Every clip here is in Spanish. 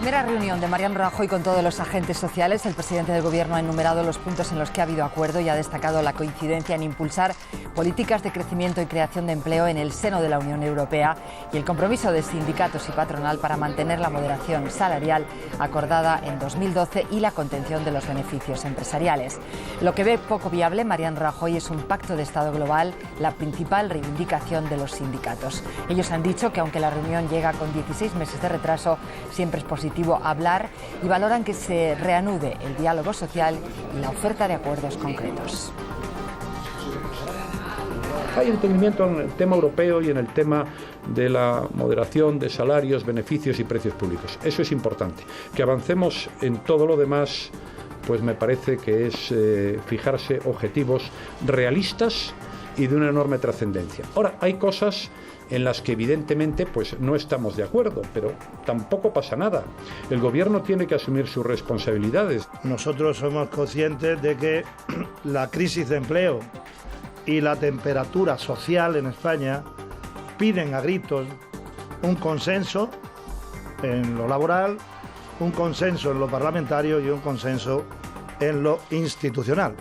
primera reunión de Mariano Rajoy con todos los agentes sociales, el presidente del Gobierno ha enumerado los puntos en los que ha habido acuerdo y ha destacado la coincidencia en impulsar políticas de crecimiento y creación de empleo en el seno de la Unión Europea y el compromiso de sindicatos y patronal para mantener la moderación salarial acordada en 2012 y la contención de los beneficios empresariales. Lo que ve poco viable Mariano Rajoy es un pacto de Estado global, la principal reivindicación de los sindicatos. Ellos han dicho que aunque la reunión llega con 16 meses de retraso, siempre es positivo hablar y valoran que se reanude el diálogo social y la oferta de acuerdos concretos. Hay entendimiento en el tema europeo y en el tema de la moderación de salarios, beneficios y precios públicos. Eso es importante. Que avancemos en todo lo demás, pues me parece que es fijarse objetivos realistas y de una enorme trascendencia. Ahora, hay cosas en las que evidentemente pues no estamos de acuerdo, pero tampoco pasa nada. El gobierno tiene que asumir sus responsabilidades. Nosotros somos conscientes de que la crisis de empleo y la temperatura social en España piden a gritos un consenso en lo laboral, un consenso en lo parlamentario y un consenso en lo institucional.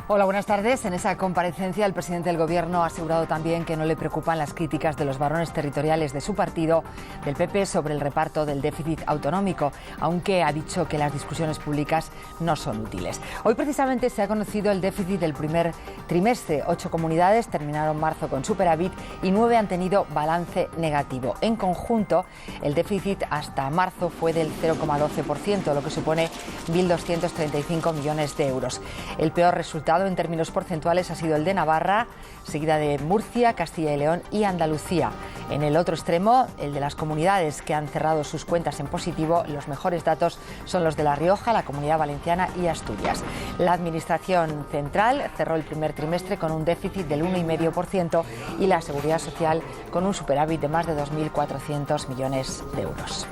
Hola, buenas tardes. En esa comparecencia el presidente del Gobierno ha asegurado también que no le preocupan las críticas de los varones territoriales de su partido, del PP, sobre el reparto del déficit autonómico, aunque ha dicho que las discusiones públicas no son útiles. Hoy precisamente se ha conocido el déficit del primer trimestre. 8 comunidades terminaron marzo con superávit y 9 han tenido balance negativo. En conjunto, el déficit hasta marzo fue del 0,12%, lo que supone 1.235 millones de euros. El peor resultado en términos porcentuales ha sido el de Navarra, seguida de Murcia, Castilla y León y Andalucía. En el otro extremo, el de las comunidades que han cerrado sus cuentas en positivo, los mejores datos son los de La Rioja, la Comunidad Valenciana y Asturias. La Administración Central cerró el primer trimestre con un déficit del 1,5% y la Seguridad Social con un superávit de más de 2.400 millones de euros.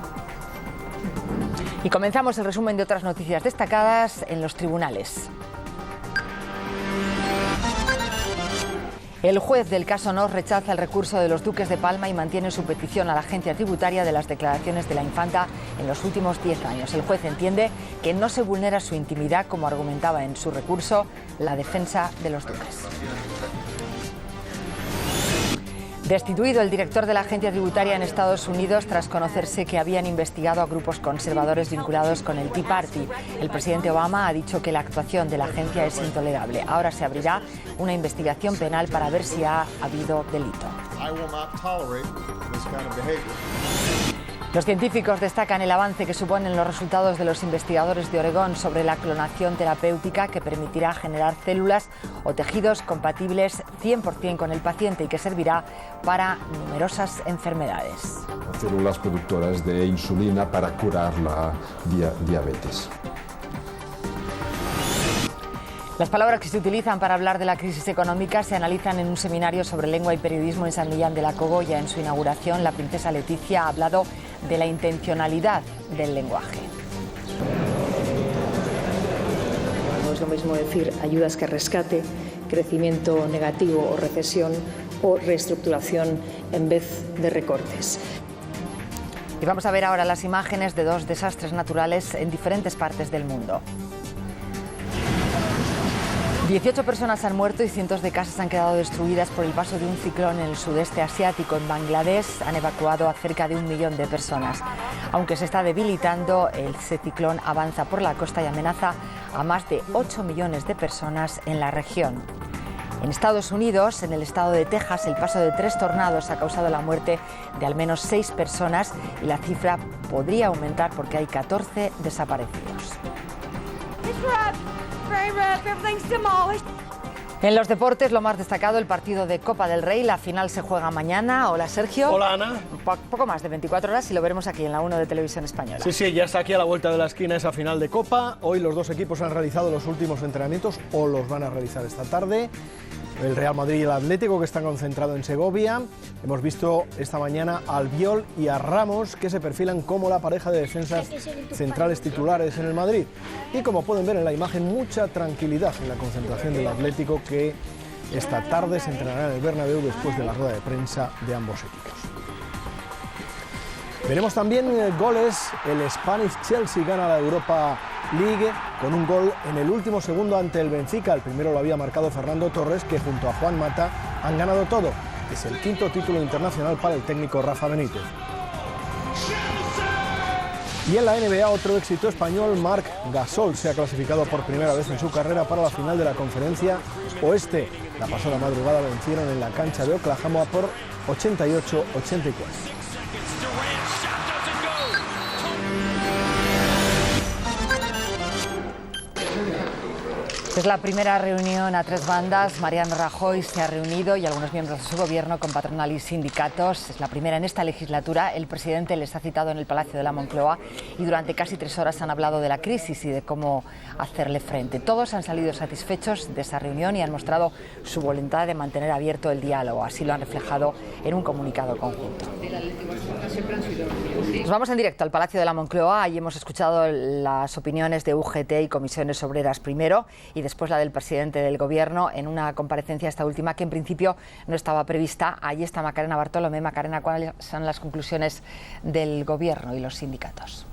Y comenzamos el resumen de otras noticias destacadas en los tribunales. El juez del caso Nos rechaza el recurso de los duques de Palma y mantiene su petición a la agencia tributaria de las declaraciones de la infanta en los últimos 10 años. El juez entiende que no se vulnera su intimidad, como argumentaba en su recurso la defensa de los duques. Destituido el director de la agencia tributaria en Estados Unidos tras conocerse que habían investigado a grupos conservadores vinculados con el Tea Party. El presidente Obama ha dicho que la actuación de la agencia es intolerable. Ahora se abrirá una investigación penal para ver si ha habido delito. Los científicos destacan el avance que suponen los resultados de los investigadores de Oregón sobre la clonación terapéutica que permitirá generar células o tejidos compatibles 100% con el paciente y que servirá para numerosas enfermedades. Células productoras de insulina para curar la diabetes. Las palabras que se utilizan para hablar de la crisis económica se analizan en un seminario sobre lengua y periodismo en San Millán de la Cogolla. En su inauguración, la princesa Leticia ha hablado de la intencionalidad del lenguaje. No es lo mismo decir ayudas que rescate, crecimiento negativo o recesión o reestructuración en vez de recortes. Y vamos a ver ahora las imágenes de 2 desastres naturales en diferentes partes del mundo. 18 personas han muerto y cientos de casas han quedado destruidas por el paso de un ciclón en el sudeste asiático. En Bangladesh han evacuado a cerca de 1 millón de personas. Aunque se está debilitando, ese ciclón avanza por la costa y amenaza a más de 8 millones de personas en la región. En Estados Unidos, en el estado de Texas, el paso de 3 tornados ha causado la muerte de al menos 6 personas y la cifra podría aumentar porque hay 14 desaparecidos. En los deportes, lo más destacado, el partido de Copa del Rey. La final se juega mañana. Hola, Sergio. Hola, Ana. Poco más de 24 horas y lo veremos aquí en la 1 de Televisión Española. Sí, ya está aquí a la vuelta de la esquina esa final de Copa. Hoy los 2 equipos han realizado los últimos entrenamientos o los van a realizar esta tarde. El Real Madrid y el Atlético, que están concentrados en Segovia. Hemos visto esta mañana a Albiol y a Ramos, que se perfilan como la pareja de defensas centrales titulares en el Madrid. Y como pueden ver en la imagen, mucha tranquilidad en la concentración del Atlético, que esta tarde se entrenará en el Bernabéu después de la rueda de prensa de ambos equipos. Veremos también goles. El Spanish Chelsea gana la Europa League con un gol en el último segundo ante el Benfica. El primero lo había marcado Fernando Torres, que junto a Juan Mata han ganado todo. Es el quinto título internacional para el técnico Rafa Benítez. Y en la NBA, otro éxito español. Marc Gasol se ha clasificado por primera vez en su carrera para la final de la Conferencia Oeste. La pasada madrugada vencieron en la cancha de Oklahoma por 88-84. Es la primera reunión a tres bandas. Mariano Rajoy se ha reunido y algunos miembros de su gobierno con patronal y sindicatos. Es la primera en esta legislatura. El presidente les ha citado en el Palacio de la Moncloa y durante casi 3 horas han hablado de la crisis y de cómo hacerle frente. Todos han salido satisfechos de esa reunión y han mostrado su voluntad de mantener abierto el diálogo. Así lo han reflejado en un comunicado conjunto. Nos vamos en directo al Palacio de la Moncloa. Allí hemos escuchado las opiniones de UGT y comisiones obreras primero y después la del presidente del Gobierno en una comparecencia, esta última, que en principio no estaba prevista. Allí está Macarena Bartolomé. Macarena, ¿cuáles son las conclusiones del Gobierno y los sindicatos?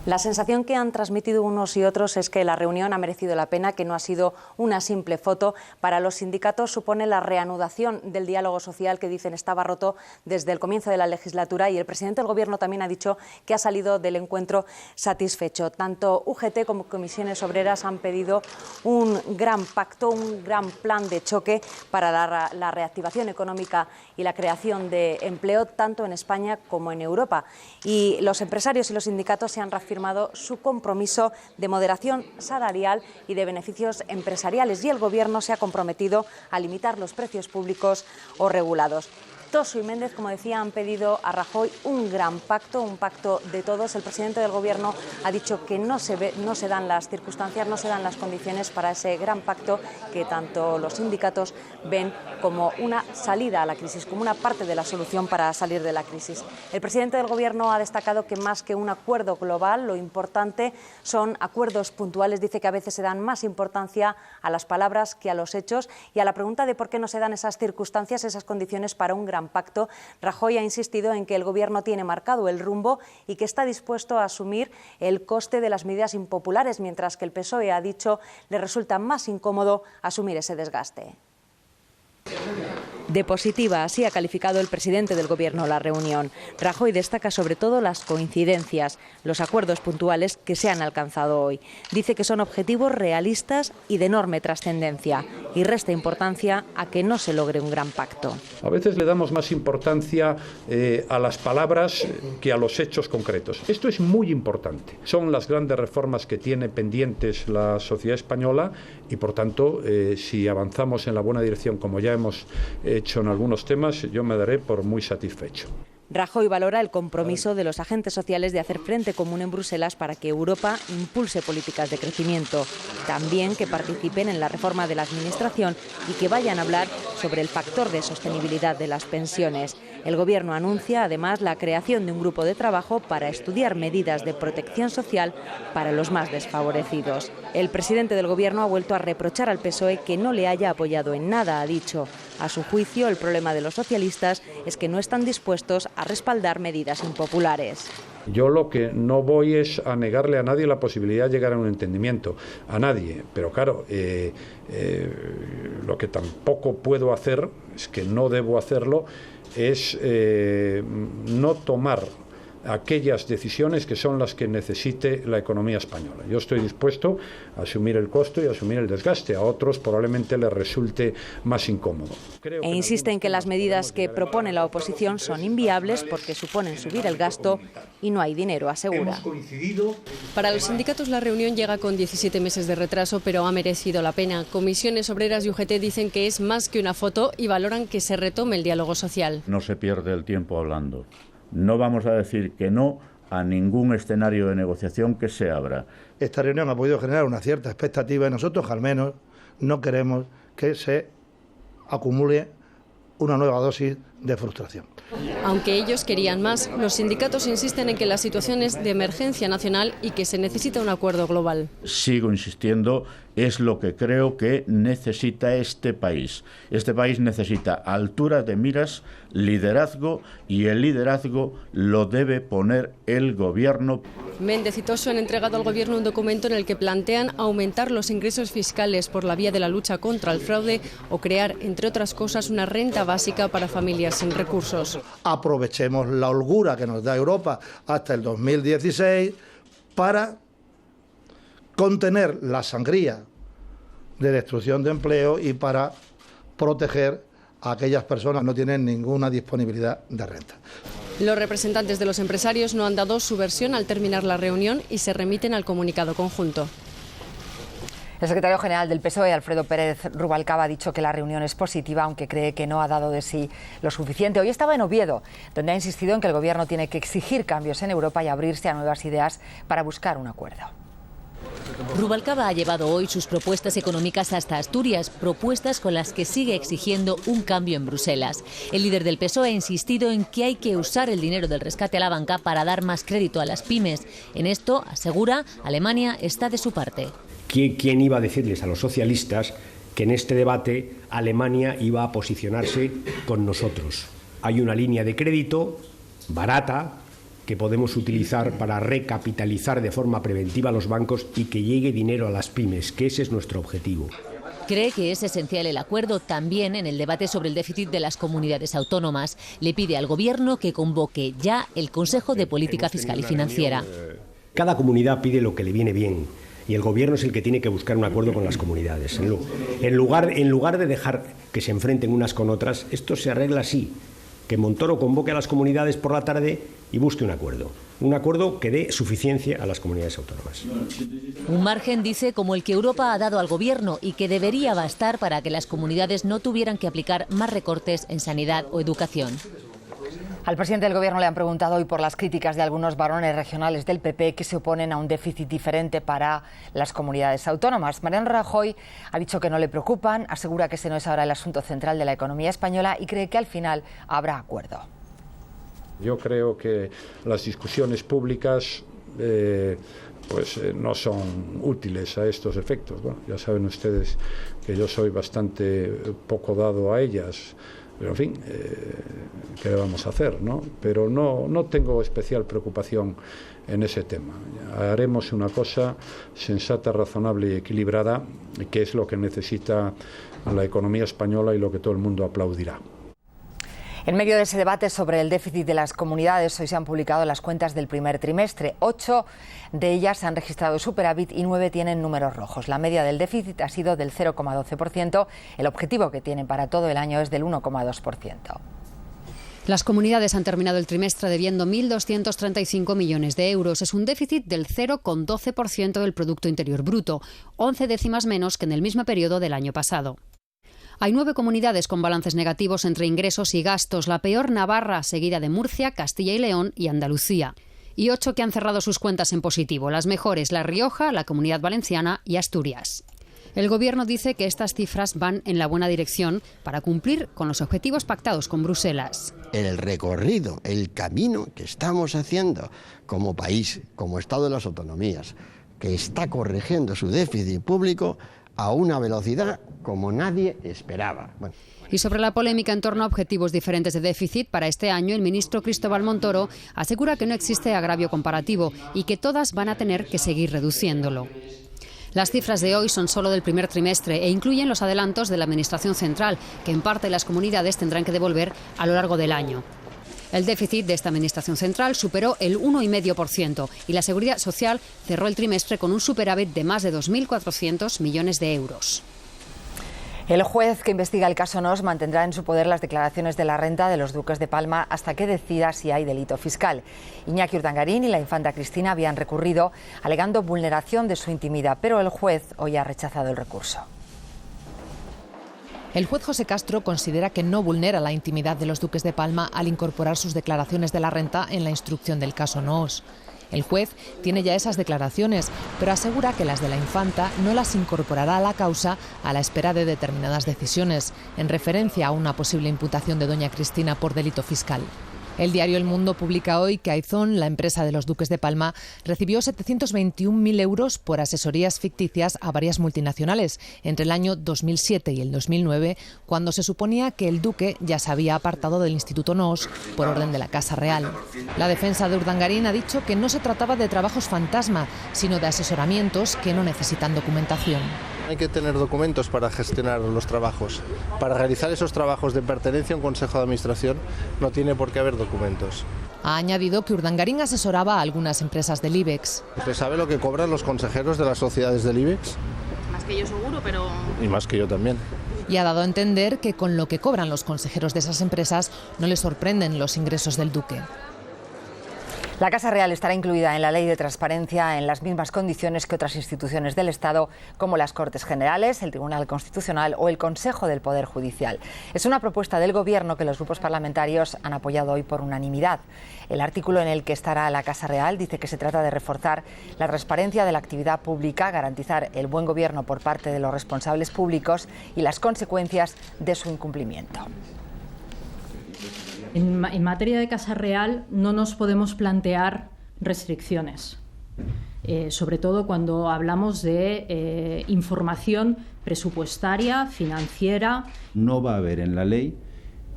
La sensación que han transmitido unos y otros es que la reunión ha merecido la pena, que no ha sido una simple foto. Para los sindicatos supone la reanudación del diálogo social que dicen estaba roto desde el comienzo de la legislatura, y el presidente del Gobierno también ha dicho que ha salido del encuentro satisfecho. Tanto UGT como comisiones obreras han pedido un gran pacto, un gran plan de choque para la reactivación económica y la creación de empleo tanto en España como en Europa. Y los empresarios y los sindicatos se han reafirmado su compromiso de moderación salarial y de beneficios empresariales, y el Gobierno se ha comprometido a limitar los precios públicos o regulados. Toso y Méndez, como decía, han pedido a Rajoy un gran pacto, un pacto de todos. El presidente del Gobierno ha dicho que no se dan las circunstancias, no se dan las condiciones para ese gran pacto que tanto los sindicatos ven como una salida a la crisis, como una parte de la solución para salir de la crisis. El presidente del Gobierno ha destacado que más que un acuerdo global, lo importante son acuerdos puntuales. Dice que a veces se dan más importancia a las palabras que a los hechos, y a la pregunta de por qué no se dan esas circunstancias, esas condiciones para un gran pacto, Rajoy ha insistido en que el Gobierno tiene marcado el rumbo y que está dispuesto a asumir el coste de las medidas impopulares, mientras que el PSOE ha dicho le resulta más incómodo asumir ese desgaste. De positiva, así ha calificado el presidente del Gobierno la reunión. Rajoy destaca sobre todo las coincidencias, los acuerdos puntuales que se han alcanzado hoy. Dice que son objetivos realistas y de enorme trascendencia, y resta importancia a que no se logre un gran pacto. A veces le damos más importancia a las palabras que a los hechos concretos. Esto es muy importante. Son las grandes reformas que tiene pendientes la sociedad española y, por tanto, si avanzamos en la buena dirección, como ya hemos hecho en algunos temas, yo me daré por muy satisfecho. Rajoy valora el compromiso de los agentes sociales de hacer frente común en Bruselas para que Europa impulse políticas de crecimiento. También que participen en la reforma de la Administración y que vayan a hablar sobre el factor de sostenibilidad de las pensiones. El Gobierno anuncia además la creación de un grupo de trabajo para estudiar medidas de protección social para los más desfavorecidos. El presidente del Gobierno ha vuelto a reprochar al PSOE que no le haya apoyado en nada, ha dicho. A su juicio, el problema de los socialistas es que no están dispuestos a respaldar medidas impopulares. Yo lo que no voy es a negarle a nadie la posibilidad de llegar a un entendimiento, a nadie, pero claro, lo que tampoco puedo hacer, es que no debo hacerlo, es no tomar aquellas decisiones que son las que necesite la economía española. Yo estoy dispuesto a asumir el costo y a asumir el desgaste. A otros probablemente les resulte más incómodo. E insiste en que las medidas que propone la oposición son inviables porque suponen subir el gasto y no hay dinero, asegura. Para los sindicatos la reunión llega con 17 meses de retraso, pero ha merecido la pena. Comisiones Obreras y UGT dicen que es más que una foto y valoran que se retome el diálogo social. No se pierde el tiempo hablando. No vamos a decir que no a ningún escenario de negociación que se abra. Esta reunión ha podido generar una cierta expectativa y nosotros al menos no queremos que se acumule una nueva dosis de frustración. Aunque ellos querían más, los sindicatos insisten en que la situación es de emergencia nacional y que se necesita un acuerdo global. Sigo insistiendo es lo que creo que necesita este país. Este país necesita altura de miras, liderazgo, y el liderazgo lo debe poner el Gobierno. Méndez y Toso han entregado al Gobierno un documento en el que plantean aumentar los ingresos fiscales por la vía de la lucha contra el fraude o crear, entre otras cosas, una renta básica para familias sin recursos. Aprovechemos la holgura que nos da Europa hasta el 2016 para contener la sangría de destrucción de empleo y para proteger a aquellas personas que no tienen ninguna disponibilidad de renta. Los representantes de los empresarios no han dado su versión al terminar la reunión y se remiten al comunicado conjunto. El secretario general del PSOE, Alfredo Pérez Rubalcaba, ha dicho que la reunión es positiva, aunque cree que no ha dado de sí lo suficiente. Hoy estaba en Oviedo, donde ha insistido en que el Gobierno tiene que exigir cambios en Europa y abrirse a nuevas ideas para buscar un acuerdo. Rubalcaba ha llevado hoy sus propuestas económicas hasta Asturias, propuestas con las que sigue exigiendo un cambio en Bruselas. El líder del PSOE ha insistido en que hay que usar el dinero del rescate a la banca para dar más crédito a las pymes. En esto, asegura, Alemania está de su parte. ¿Quién iba a decirles a los socialistas que en este debate Alemania iba a posicionarse con nosotros? Hay una línea de crédito barata que podemos utilizar para recapitalizar de forma preventiva a los bancos y que llegue dinero a las pymes, que ese es nuestro objetivo. Cree que es esencial el acuerdo también en el debate sobre el déficit de las comunidades autónomas. Le pide al Gobierno que convoque ya el Consejo de Política Fiscal y Financiera. Cada comunidad pide lo que le viene bien y el Gobierno es el que tiene que buscar un acuerdo con las comunidades. En lugar de dejar que se enfrenten unas con otras, esto se arregla así. Que Montoro convoque a las comunidades por la tarde y busque un acuerdo que dé suficiencia a las comunidades autónomas. Un margen, dice, como el que Europa ha dado al Gobierno y que debería bastar para que las comunidades no tuvieran que aplicar más recortes en sanidad o educación. Al presidente del Gobierno le han preguntado hoy por las críticas de algunos varones regionales del PP que se oponen a un déficit diferente para las comunidades autónomas. Mariano Rajoy ha dicho que no le preocupan, asegura que ese no es ahora el asunto central de la economía española y cree que al final habrá acuerdo. Yo creo que las discusiones públicas no son útiles a estos efectos. Bueno, ya saben ustedes que yo soy bastante poco dado a ellas. Pero en fin, ¿qué le vamos a hacer, no? Pero no tengo especial preocupación en ese tema. Haremos una cosa sensata, razonable y equilibrada, que es lo que necesita la economía española y lo que todo el mundo aplaudirá. En medio de ese debate sobre el déficit de las comunidades, hoy se han publicado las cuentas del primer trimestre. 8 de ellas han registrado superávit y 9 tienen números rojos. La media del déficit ha sido del 0,12%. El objetivo que tienen para todo el año es del 1,2%. Las comunidades han terminado el trimestre debiendo 1.235 millones de euros. Es un déficit del 0,12% del Producto Interior Bruto, 11 décimas menos que en el mismo periodo del año pasado. Hay 9 comunidades con balances negativos entre ingresos y gastos, la peor Navarra, seguida de Murcia, Castilla y León y Andalucía. Y 8 que han cerrado sus cuentas en positivo, las mejores La Rioja, la Comunidad Valenciana y Asturias. El Gobierno dice que estas cifras van en la buena dirección para cumplir con los objetivos pactados con Bruselas. El recorrido, el camino que estamos haciendo como país, como Estado de las Autonomías, que está corrigiendo su déficit público a una velocidad como nadie esperaba. Bueno. Y sobre la polémica en torno a objetivos diferentes de déficit para este año, el ministro Cristóbal Montoro asegura que no existe agravio comparativo y que todas van a tener que seguir reduciéndolo. Las cifras de hoy son solo del primer trimestre e incluyen los adelantos de la Administración Central, que en parte las comunidades tendrán que devolver a lo largo del año. El déficit de esta Administración Central superó el 1,5% y la Seguridad Social cerró el trimestre con un superávit de más de 2.400 millones de euros. El juez que investiga el caso Nos mantendrá en su poder las declaraciones de la renta de los duques de Palma hasta que decida si hay delito fiscal. Iñaki Urdangarín y la infanta Cristina habían recurrido alegando vulneración de su intimidad, pero el juez hoy ha rechazado el recurso. El juez José Castro considera que no vulnera la intimidad de los duques de Palma al incorporar sus declaraciones de la renta en la instrucción del caso Nos. El juez tiene ya esas declaraciones, pero asegura que las de la infanta no las incorporará a la causa a la espera de determinadas decisiones, en referencia a una posible imputación de doña Cristina por delito fiscal. El diario El Mundo publica hoy que Aizón, la empresa de los duques de Palma, recibió 721.000 euros por asesorías ficticias a varias multinacionales entre el año 2007 y el 2009, cuando se suponía que el duque ya se había apartado del Instituto Noos por orden de la Casa Real. La defensa de Urdangarín ha dicho que no se trataba de trabajos fantasma, sino de asesoramientos que no necesitan documentación. Hay que tener documentos para gestionar los trabajos. Para realizar esos trabajos de pertenencia a un consejo de administración no tiene por qué haber documentos. Ha añadido que Urdangarín asesoraba a algunas empresas del IBEX. ¿Usted sabe lo que cobran los consejeros de las sociedades del IBEX? Más que yo seguro, pero... Y más que yo también. Y ha dado a entender que con lo que cobran los consejeros de esas empresas no les sorprenden los ingresos del duque. La Casa Real estará incluida en la Ley de Transparencia en las mismas condiciones que otras instituciones del Estado, como las Cortes Generales, el Tribunal Constitucional o el Consejo del Poder Judicial. Es una propuesta del Gobierno que los grupos parlamentarios han apoyado hoy por unanimidad. El artículo en el que estará la Casa Real dice que se trata de reforzar la transparencia de la actividad pública, garantizar el buen gobierno por parte de los responsables públicos y las consecuencias de su incumplimiento. En materia de Casa Real no nos podemos plantear restricciones, sobre todo cuando hablamos de información presupuestaria, financiera. No va a haber en la ley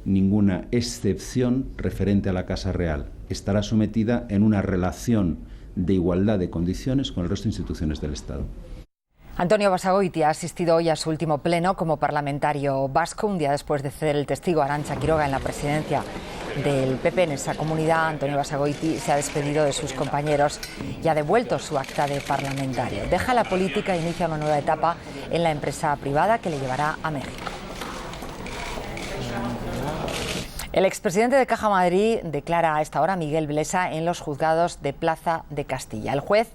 ninguna excepción referente a la Casa Real. Estará sometida en una relación de igualdad de condiciones con el resto de instituciones del Estado. Antonio Basagoiti ha asistido hoy a su último pleno como parlamentario vasco, un día después de ceder el testigo a Arantxa Quiroga en la presidencia del PP en esa comunidad. Antonio Basagoiti se ha despedido de sus compañeros y ha devuelto su acta de parlamentario. Deja la política e inicia una nueva etapa en la empresa privada que le llevará a México. El expresidente de Caja Madrid declara a esta hora Miguel Blesa en los juzgados de Plaza de Castilla. El juez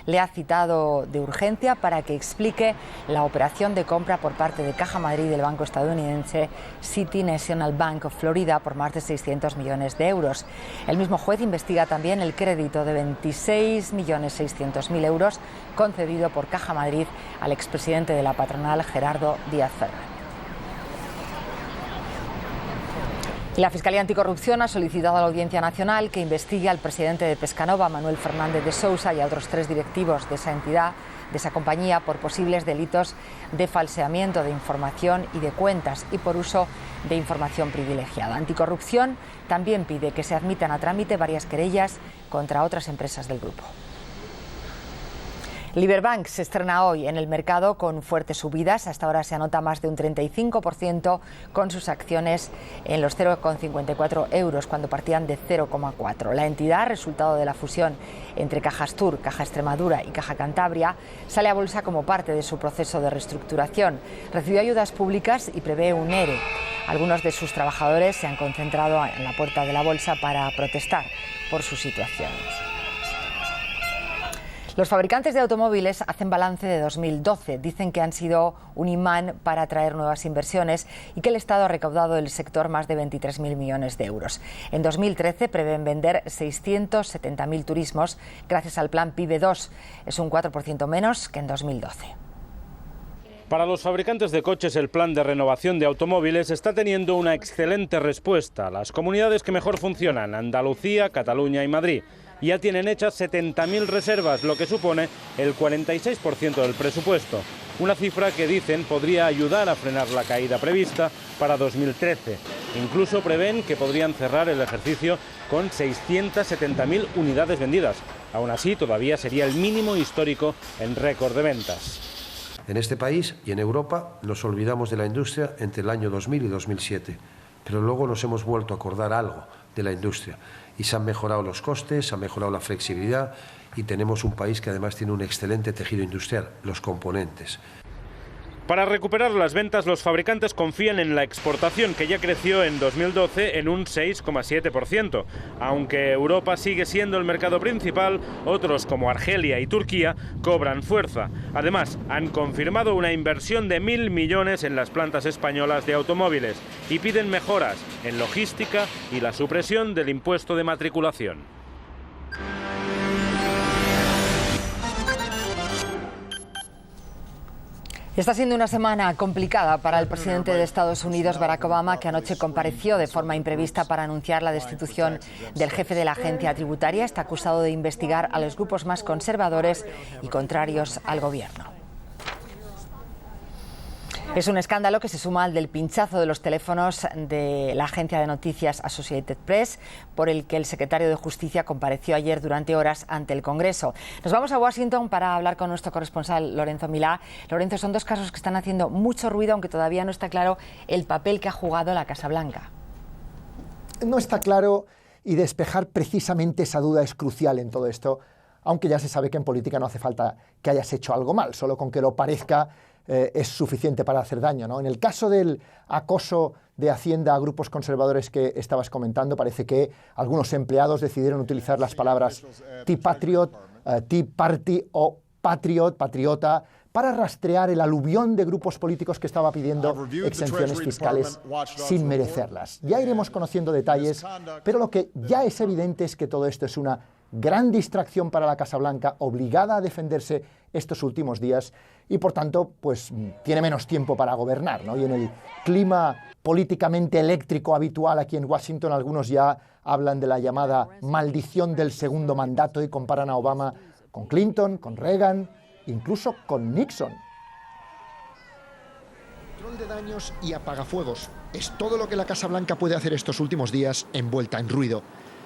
le ha citado de urgencia para que explique la operación de compra por parte de Caja Madrid del banco estadounidense City National Bank of Florida por más de 600 millones de euros. El mismo juez investiga también el crédito de 26.600.000 euros concedido por Caja Madrid al expresidente de la patronal Gerardo Díaz Ferrer. La Fiscalía Anticorrupción ha solicitado a la Audiencia Nacional que investigue al presidente de Pescanova, Manuel Fernández de Sousa, y a otros 3 directivos de esa entidad, de esa compañía, por posibles delitos de falseamiento de información y de cuentas y por uso de información privilegiada. Anticorrupción también pide que se admitan a trámite varias querellas contra otras empresas del grupo. Liberbank se estrena hoy en el mercado con fuertes subidas. Hasta ahora se anota más de un 35% con sus acciones en los 0,54 euros cuando partían de 0,4. La entidad, resultado de la fusión entre Cajastur, Caja Extremadura y Caja Cantabria, sale a bolsa como parte de su proceso de reestructuración. Recibió ayudas públicas y prevé un ERE. Algunos de sus trabajadores se han concentrado en la puerta de la bolsa para protestar por su situación. Los fabricantes de automóviles hacen balance de 2012. Dicen que han sido un imán para atraer nuevas inversiones y que el Estado ha recaudado del sector más de 23.000 millones de euros. En 2013 prevén vender 670.000 turismos gracias al plan PIBE 2. Es un 4% menos que en 2012. Para los fabricantes de coches, el plan de renovación de automóviles está teniendo una excelente respuesta. Las comunidades que mejor funcionan, Andalucía, Cataluña y Madrid, ya tienen hechas 70.000 reservas, lo que supone el 46% del presupuesto. Una cifra que dicen podría ayudar a frenar la caída prevista para 2013. Incluso prevén que podrían cerrar el ejercicio con 670.000 unidades vendidas. Aún así, todavía sería el mínimo histórico en récord de ventas. En este país y en Europa nos olvidamos de la industria entre el año 2000 y 2007, pero luego nos hemos vuelto a acordar algo de la industria. Y se han mejorado los costes, se ha mejorado la flexibilidad y tenemos un país que además tiene un excelente tejido industrial, los componentes. Para recuperar las ventas, los fabricantes confían en la exportación, que ya creció en 2012 en un 6,7%. Aunque Europa sigue siendo el mercado principal, otros como Argelia y Turquía cobran fuerza. Además, han confirmado una inversión de 1.000 millones en las plantas españolas de automóviles y piden mejoras en logística y la supresión del impuesto de matriculación. Está siendo una semana complicada para el presidente de Estados Unidos, Barack Obama, que anoche compareció de forma imprevista para anunciar la destitución del jefe de la agencia tributaria. Está acusado de investigar a los grupos más conservadores y contrarios al gobierno. Es un escándalo que se suma al del pinchazo de los teléfonos de la agencia de noticias Associated Press, por el que el secretario de Justicia compareció ayer durante horas ante el Congreso. Nos vamos a Washington para hablar con nuestro corresponsal Lorenzo Milá. Lorenzo, son dos casos que están haciendo mucho ruido, aunque todavía no está claro el papel que ha jugado la Casa Blanca. No está claro, y despejar precisamente esa duda es crucial en todo esto, aunque ya se sabe que en política no hace falta que hayas hecho algo mal, solo con que lo parezca es suficiente para hacer daño, ¿no? En el caso del acoso de Hacienda a grupos conservadores que estabas comentando, parece que algunos empleados decidieron utilizar las palabras Tea Patriot, Tea Party o Patriot, patriota, para rastrear el aluvión de grupos políticos que estaba pidiendo exenciones fiscales sin merecerlas. Ya iremos conociendo detalles, pero lo que ya es evidente es que todo esto es una gran distracción para la Casa Blanca, obligada a defenderse estos últimos días y, por tanto, pues tiene menos tiempo para gobernar, ¿no? Y en el clima políticamente eléctrico habitual aquí en Washington, algunos ya hablan de la llamada maldición del segundo mandato y comparan a Obama con Clinton, con Reagan, incluso con Nixon. Control de daños y apagafuegos es todo lo que la Casa Blanca puede hacer estos últimos días envuelta en ruido.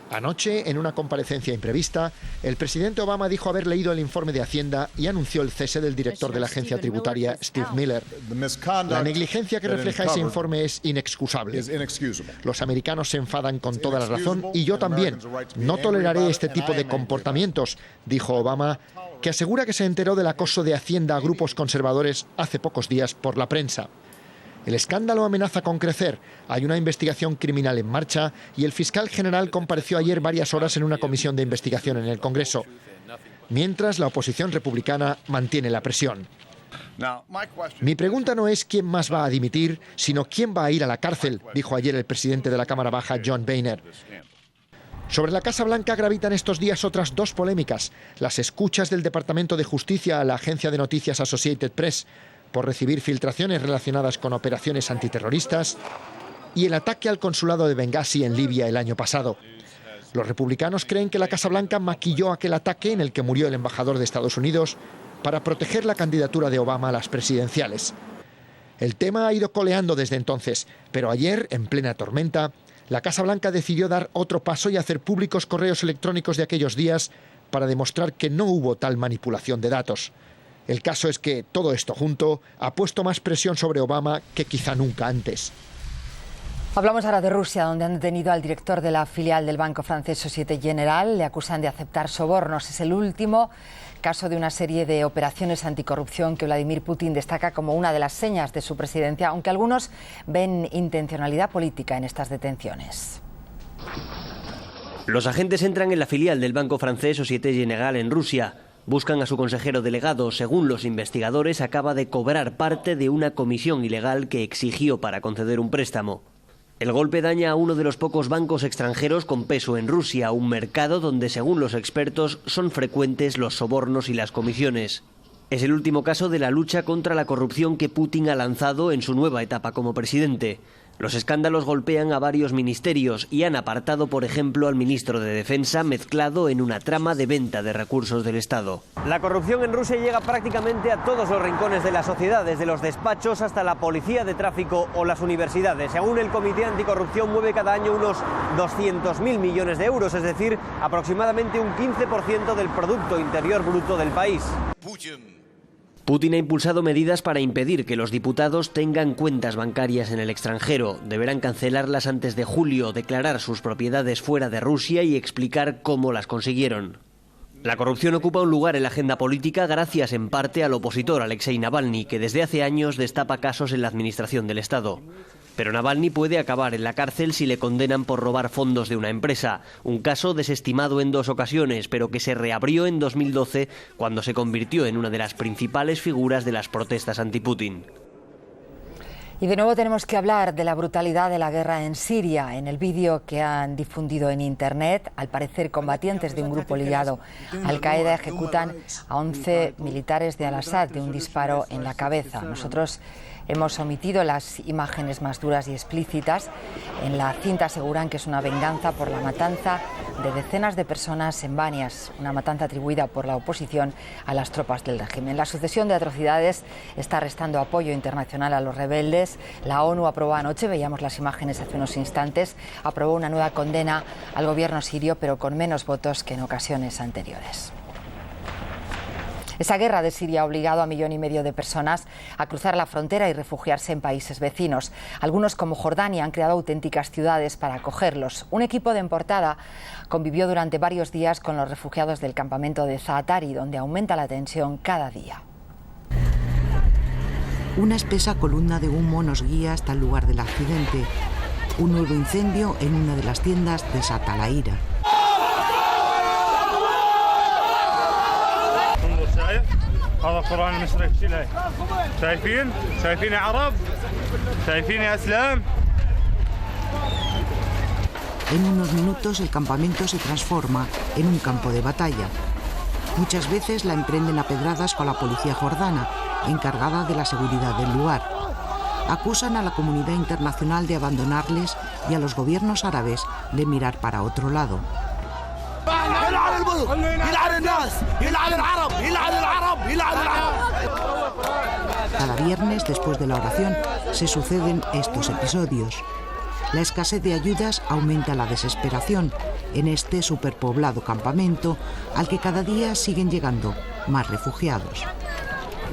Anoche, en una comparecencia imprevista, el presidente Obama dijo haber leído el informe de Hacienda y anunció el cese del director de la agencia tributaria, Steve Miller. La negligencia que refleja ese informe es inexcusable. Los americanos se enfadan con toda la razón y yo también. No toleraré este tipo de comportamientos, dijo Obama, que asegura que se enteró del acoso de Hacienda a grupos conservadores hace pocos días por la prensa. El escándalo amenaza con crecer. Hay una investigación criminal en marcha y el fiscal general compareció ayer varias horas en una comisión de investigación en el Congreso, mientras la oposición republicana mantiene la presión. Mi pregunta no es quién más va a dimitir, sino quién va a ir a la cárcel, dijo ayer el presidente de la Cámara Baja, John Boehner. Sobre la Casa Blanca gravitan estos días otras dos polémicas: las escuchas del Departamento de Justicia a la agencia de noticias Associated Press por recibir filtraciones relacionadas con operaciones antiterroristas, y el ataque al consulado de Benghazi en Libia el año pasado. Los republicanos creen que la Casa Blanca maquilló aquel ataque en el que murió el embajador de Estados Unidos para proteger la candidatura de Obama a las presidenciales. El tema ha ido coleando desde entonces, pero ayer, en plena tormenta, la Casa Blanca decidió dar otro paso y hacer públicos correos electrónicos de aquellos días para demostrar que no hubo tal manipulación de datos. El caso es que todo esto junto ha puesto más presión sobre Obama que quizá nunca antes. Hablamos ahora de Rusia, donde han detenido al director de la filial del banco francés Société Générale. Le acusan de aceptar sobornos. Es el último caso de una serie de operaciones anticorrupción que Vladimir Putin destaca como una de las señas de su presidencia, aunque algunos ven intencionalidad política en estas detenciones. Los agentes entran en la filial del banco francés Société Générale en Rusia. Buscan a su consejero delegado. Según los investigadores, acaba de cobrar parte de una comisión ilegal que exigió para conceder un préstamo. El golpe daña a uno de los pocos bancos extranjeros con peso en Rusia, un mercado donde, según los expertos, son frecuentes los sobornos y las comisiones. Es el último caso de la lucha contra la corrupción que Putin ha lanzado en su nueva etapa como presidente. Los escándalos golpean a varios ministerios y han apartado, por ejemplo, al ministro de Defensa, mezclado en una trama de venta de recursos del Estado. La corrupción en Rusia llega prácticamente a todos los rincones de la sociedad, desde los despachos hasta la policía de tráfico o las universidades. Según el Comité Anticorrupción, mueve cada año unos 200.000 millones de euros, es decir, aproximadamente un 15% del Producto Interior Bruto del país. Putin ha impulsado medidas para impedir que los diputados tengan cuentas bancarias en el extranjero. Deberán cancelarlas antes de julio, declarar sus propiedades fuera de Rusia y explicar cómo las consiguieron. La corrupción ocupa un lugar en la agenda política gracias en parte al opositor Alexei Navalny, que desde hace años destapa casos en la administración del Estado. Pero Navalny puede acabar en la cárcel si le condenan por robar fondos de una empresa, un caso desestimado en 2 ocasiones, pero que se reabrió en 2012 cuando se convirtió en una de las principales figuras de las protestas anti-Putin. Y de nuevo tenemos que hablar de la brutalidad de la guerra en Siria. En el vídeo que han difundido en Internet, al parecer combatientes de un grupo ligado a Al-Qaeda ejecutan a 11 militares de Al-Assad de un disparo en la cabeza. Nosotros hemos omitido las imágenes más duras y explícitas. En la cinta aseguran que es una venganza por la matanza de decenas de personas en Banias, una matanza atribuida por la oposición a las tropas del régimen. La sucesión de atrocidades está restando apoyo internacional a los rebeldes. La ONU aprobó anoche, veíamos las imágenes hace unos instantes, aprobó una nueva condena al gobierno sirio, pero con menos votos que en ocasiones anteriores. Esa guerra de Siria ha obligado a 1,5 millones de personas a cruzar la frontera y refugiarse en países vecinos. Algunos, como Jordania, han creado auténticas ciudades para acogerlos. Un equipo de Enportada convivió durante varios días con los refugiados del campamento de Zaatari, donde aumenta la tensión cada día. Una espesa columna de humo nos guía hasta el lugar del accidente. Un nuevo incendio en una de las tiendas desata la ira. En unos minutos el campamento se transforma en un campo de batalla. Muchas veces la emprenden a pedradas con la policía jordana, encargada de la seguridad del lugar. Acusan a la comunidad internacional de abandonarles y a los gobiernos árabes de mirar para otro lado. Cada viernes, después de la oración, se suceden estos episodios. La escasez de ayudas aumenta la desesperación en este superpoblado campamento al que cada día siguen llegando más refugiados.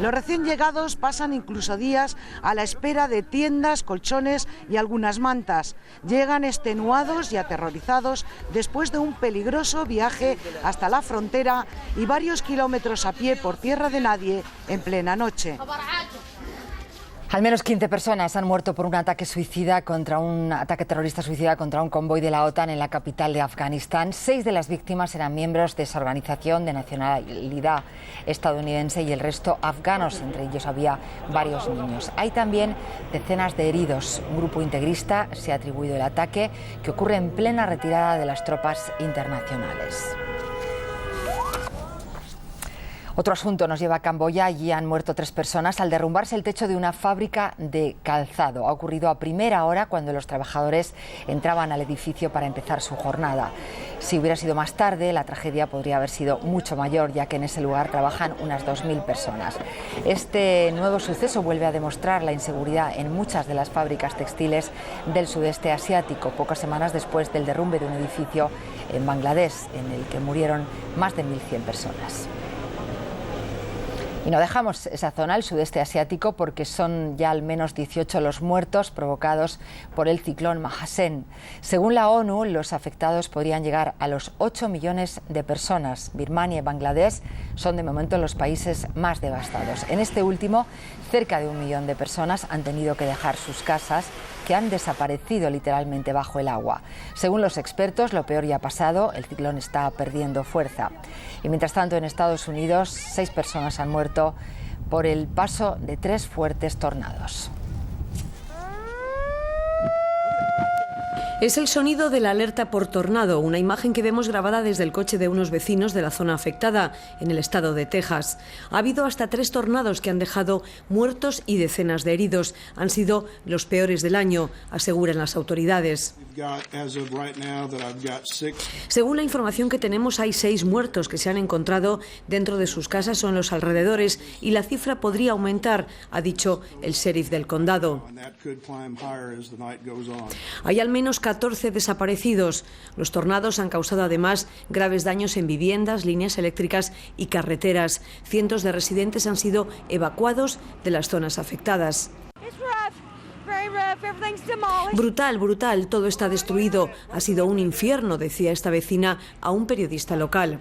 Los recién llegados pasan incluso días a la espera de tiendas, colchones y algunas mantas. Llegan extenuados y aterrorizados después de un peligroso viaje hasta la frontera y varios kilómetros a pie por tierra de nadie en plena noche. Al menos 15 personas han muerto por un ataque terrorista suicida contra un convoy de la OTAN en la capital de Afganistán. 6 de las víctimas eran miembros de esa organización de nacionalidad estadounidense y el resto afganos. Entre ellos había varios niños. Hay también decenas de heridos. Un grupo integrista se ha atribuido el ataque, que ocurre en plena retirada de las tropas internacionales. Otro asunto nos lleva a Camboya. Allí han muerto 3 personas al derrumbarse el techo de una fábrica de calzado. Ha ocurrido a primera hora, cuando los trabajadores entraban al edificio para empezar su jornada. Si hubiera sido más tarde, la tragedia podría haber sido mucho mayor, ya que en ese lugar trabajan unas 2.000 personas. Este nuevo suceso vuelve a demostrar la inseguridad en muchas de las fábricas textiles del sudeste asiático, pocas semanas después del derrumbe de un edificio en Bangladesh, en el que murieron más de 1.100 personas. Y no dejamos esa zona, el sudeste asiático, porque son ya al menos 18 los muertos provocados por el ciclón Mahasen. Según la ONU, los afectados podrían llegar a los 8 millones de personas. Birmania y Bangladesh son de momento los países más devastados. En este último, cerca de 1 millón de personas han tenido que dejar sus casas, que han desaparecido literalmente bajo el agua. Según los expertos, lo peor ya ha pasado, el ciclón está perdiendo fuerza. Y mientras tanto, en Estados Unidos, 6 personas han muerto por el paso de 3 fuertes tornados. Es el sonido de la alerta por tornado, una imagen que vemos grabada desde el coche de unos vecinos de la zona afectada, en el estado de Texas. Ha habido hasta 3 tornados que han dejado muertos y decenas de heridos. Han sido los peores del año, aseguran las autoridades. Según la información que tenemos, hay 6 muertos que se han encontrado dentro de sus casas o en los alrededores, y la cifra podría aumentar, ha dicho el sheriff del condado. Hay al menos 14 desaparecidos. Los tornados han causado además graves daños en viviendas, líneas eléctricas y carreteras. Cientos de residentes han sido evacuados de las zonas afectadas. Brutal, brutal, todo está destruido. Ha sido un infierno, decía esta vecina a un periodista local.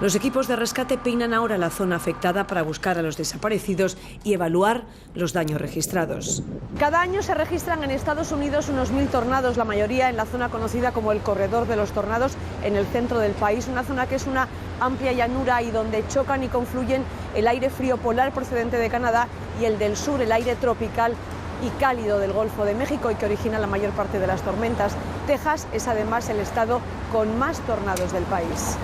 Los equipos de rescate peinan ahora la zona afectada para buscar a los desaparecidos y evaluar los daños registrados. Cada año se registran en Estados Unidos unos 1.000 tornados, la mayoría en la zona conocida como el Corredor de los Tornados, en el centro del país, una zona que es una amplia llanura y donde chocan y confluyen el aire frío polar procedente de Canadá y el del sur, el aire tropical y cálido del Golfo de México y que origina la mayor parte de las tormentas. Texas es además el estado con más tornados del país.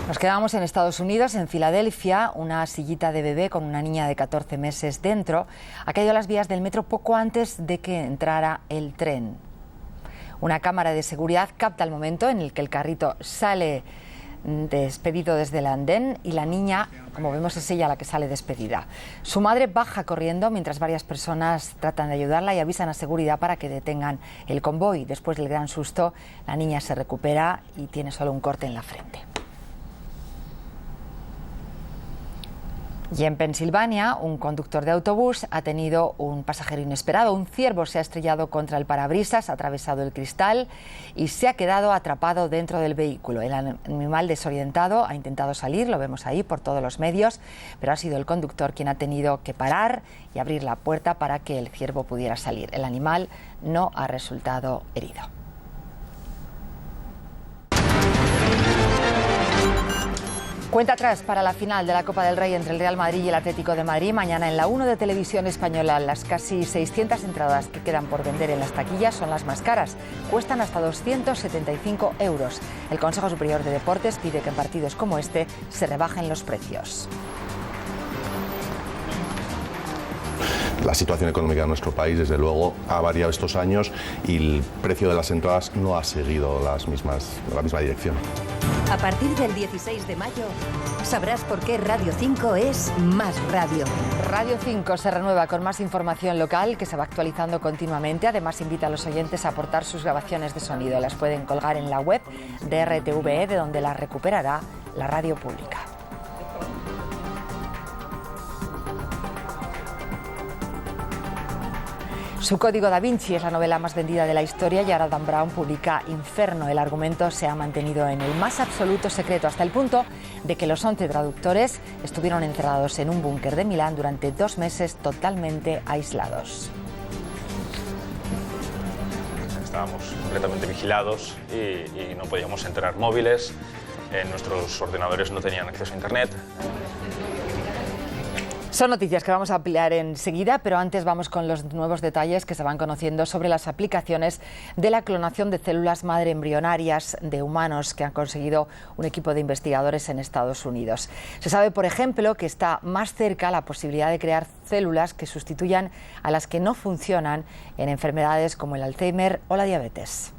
Nos quedamos en Estados Unidos, en Filadelfia. Una sillita de bebé con una niña de 14 meses dentro ha caído a las vías del metro poco antes de que entrara el tren. Una cámara de seguridad capta el momento en el que el carrito sale despedido desde el andén y la niña, como vemos, es ella la que sale despedida. Su madre baja corriendo mientras varias personas tratan de ayudarla y avisan a seguridad para que detengan el convoy. Después del gran susto, la niña se recupera y tiene solo un corte en la frente. Y en Pensilvania, un conductor de autobús ha tenido un pasajero inesperado. Un ciervo se ha estrellado contra el parabrisas, ha atravesado el cristal y se ha quedado atrapado dentro del vehículo. El animal desorientado ha intentado salir, lo vemos ahí por todos los medios, pero ha sido el conductor quien ha tenido que parar y abrir la puerta para que el ciervo pudiera salir. El animal no ha resultado herido. Cuenta atrás para la final de la Copa del Rey entre el Real Madrid y el Atlético de Madrid. Mañana en la 1 de Televisión Española. Las casi 600 entradas que quedan por vender en las taquillas son las más caras. Cuestan hasta 275 euros. El Consejo Superior de Deportes pide que en partidos como este se rebajen los precios. La situación económica de nuestro país, desde luego, ha variado estos años y el precio de las entradas no ha seguido la misma dirección. A partir del 16 de mayo sabrás por qué Radio 5 es más radio. Radio 5 se renueva con más información local que se va actualizando continuamente. Además, invita a los oyentes a aportar sus grabaciones de sonido. Las pueden colgar en la web de RTVE, de donde las recuperará la radio pública. Su Código da Vinci es la novela más vendida de la historia y ahora Dan Brown publica Inferno. El argumento se ha mantenido en el más absoluto secreto hasta el punto de que los 11 traductores estuvieron encerrados en un búnker de Milán durante 2 meses totalmente aislados. Estábamos completamente vigilados y no podíamos entrar móviles, nuestros ordenadores no tenían acceso a Internet. Son noticias que vamos a ampliar enseguida, pero antes vamos con los nuevos detalles que se van conociendo sobre las aplicaciones de la clonación de células madre embrionarias de humanos que han conseguido un equipo de investigadores en Estados Unidos. Se sabe, por ejemplo, que está más cerca la posibilidad de crear células que sustituyan a las que no funcionan en enfermedades como el Alzheimer o la diabetes.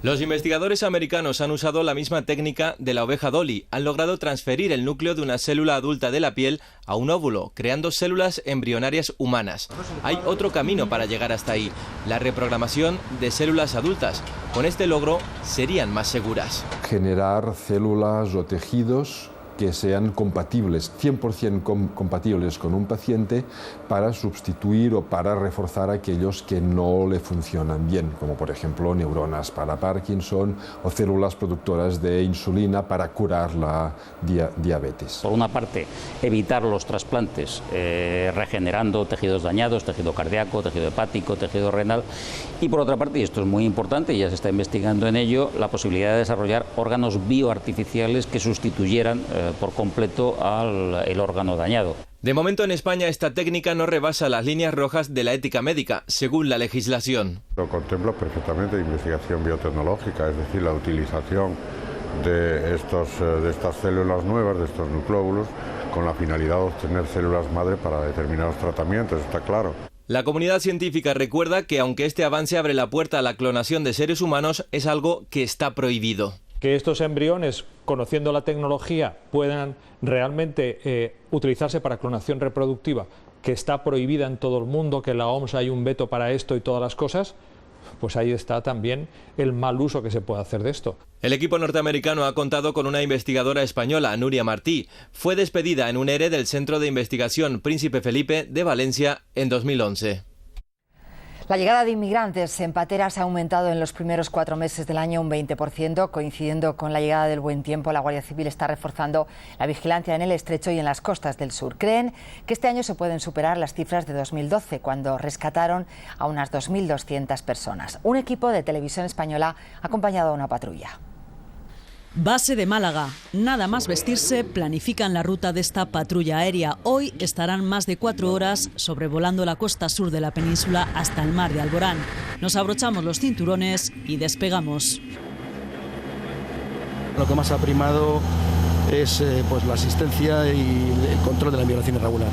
Los investigadores americanos han usado la misma técnica de la oveja Dolly. Han logrado transferir el núcleo de una célula adulta de la piel a un óvulo, creando células embrionarias humanas. Hay otro camino para llegar hasta ahí, la reprogramación de células adultas. Con este logro serían más seguras. Generar células o tejidos que sean compatibles, 100% compatibles con un paciente para sustituir o para reforzar aquellos que no le funcionan bien, como por ejemplo neuronas para Parkinson o células productoras de insulina para curar la diabetes. Por una parte, evitar los trasplantes, regenerando tejidos dañados, tejido cardíaco, tejido hepático, tejido renal, y por otra parte, y esto es muy importante, y ya se está investigando en ello, la posibilidad de desarrollar órganos bioartificiales que sustituyeran por completo el órgano dañado. De momento en España esta técnica no rebasa las líneas rojas de la ética médica, según la legislación. Lo contempla perfectamente investigación biotecnológica, es decir, la utilización de estas células nuevas, de estos nucleóbulos, con la finalidad de obtener células madre para determinados tratamientos, está claro. La comunidad científica recuerda que aunque este avance abre la puerta a la clonación de seres humanos, es algo que está prohibido. Que estos embriones, conociendo la tecnología, puedan realmente utilizarse para clonación reproductiva, que está prohibida en todo el mundo, que en la OMS hay un veto para esto y todas las cosas, pues ahí está también el mal uso que se puede hacer de esto. El equipo norteamericano ha contado con una investigadora española, Nuria Martí. Fue despedida en un ERE del Centro de Investigación Príncipe Felipe de Valencia en 2011. La llegada de inmigrantes en pateras ha aumentado en los primeros 4 meses del año un 20%, coincidiendo con la llegada del buen tiempo. La Guardia Civil está reforzando la vigilancia en el estrecho y en las costas del sur. Creen que este año se pueden superar las cifras de 2012, cuando rescataron a unas 2.200 personas. Un equipo de Televisión Española ha acompañado a una patrulla. Base de Málaga. Nada más vestirse, planifican la ruta de esta patrulla aérea. Hoy estarán más de 4 horas sobrevolando la costa sur de la península hasta el mar de Alborán. Nos abrochamos los cinturones y despegamos. Lo que más ha primado es pues la asistencia y el control de la inmigración irregular.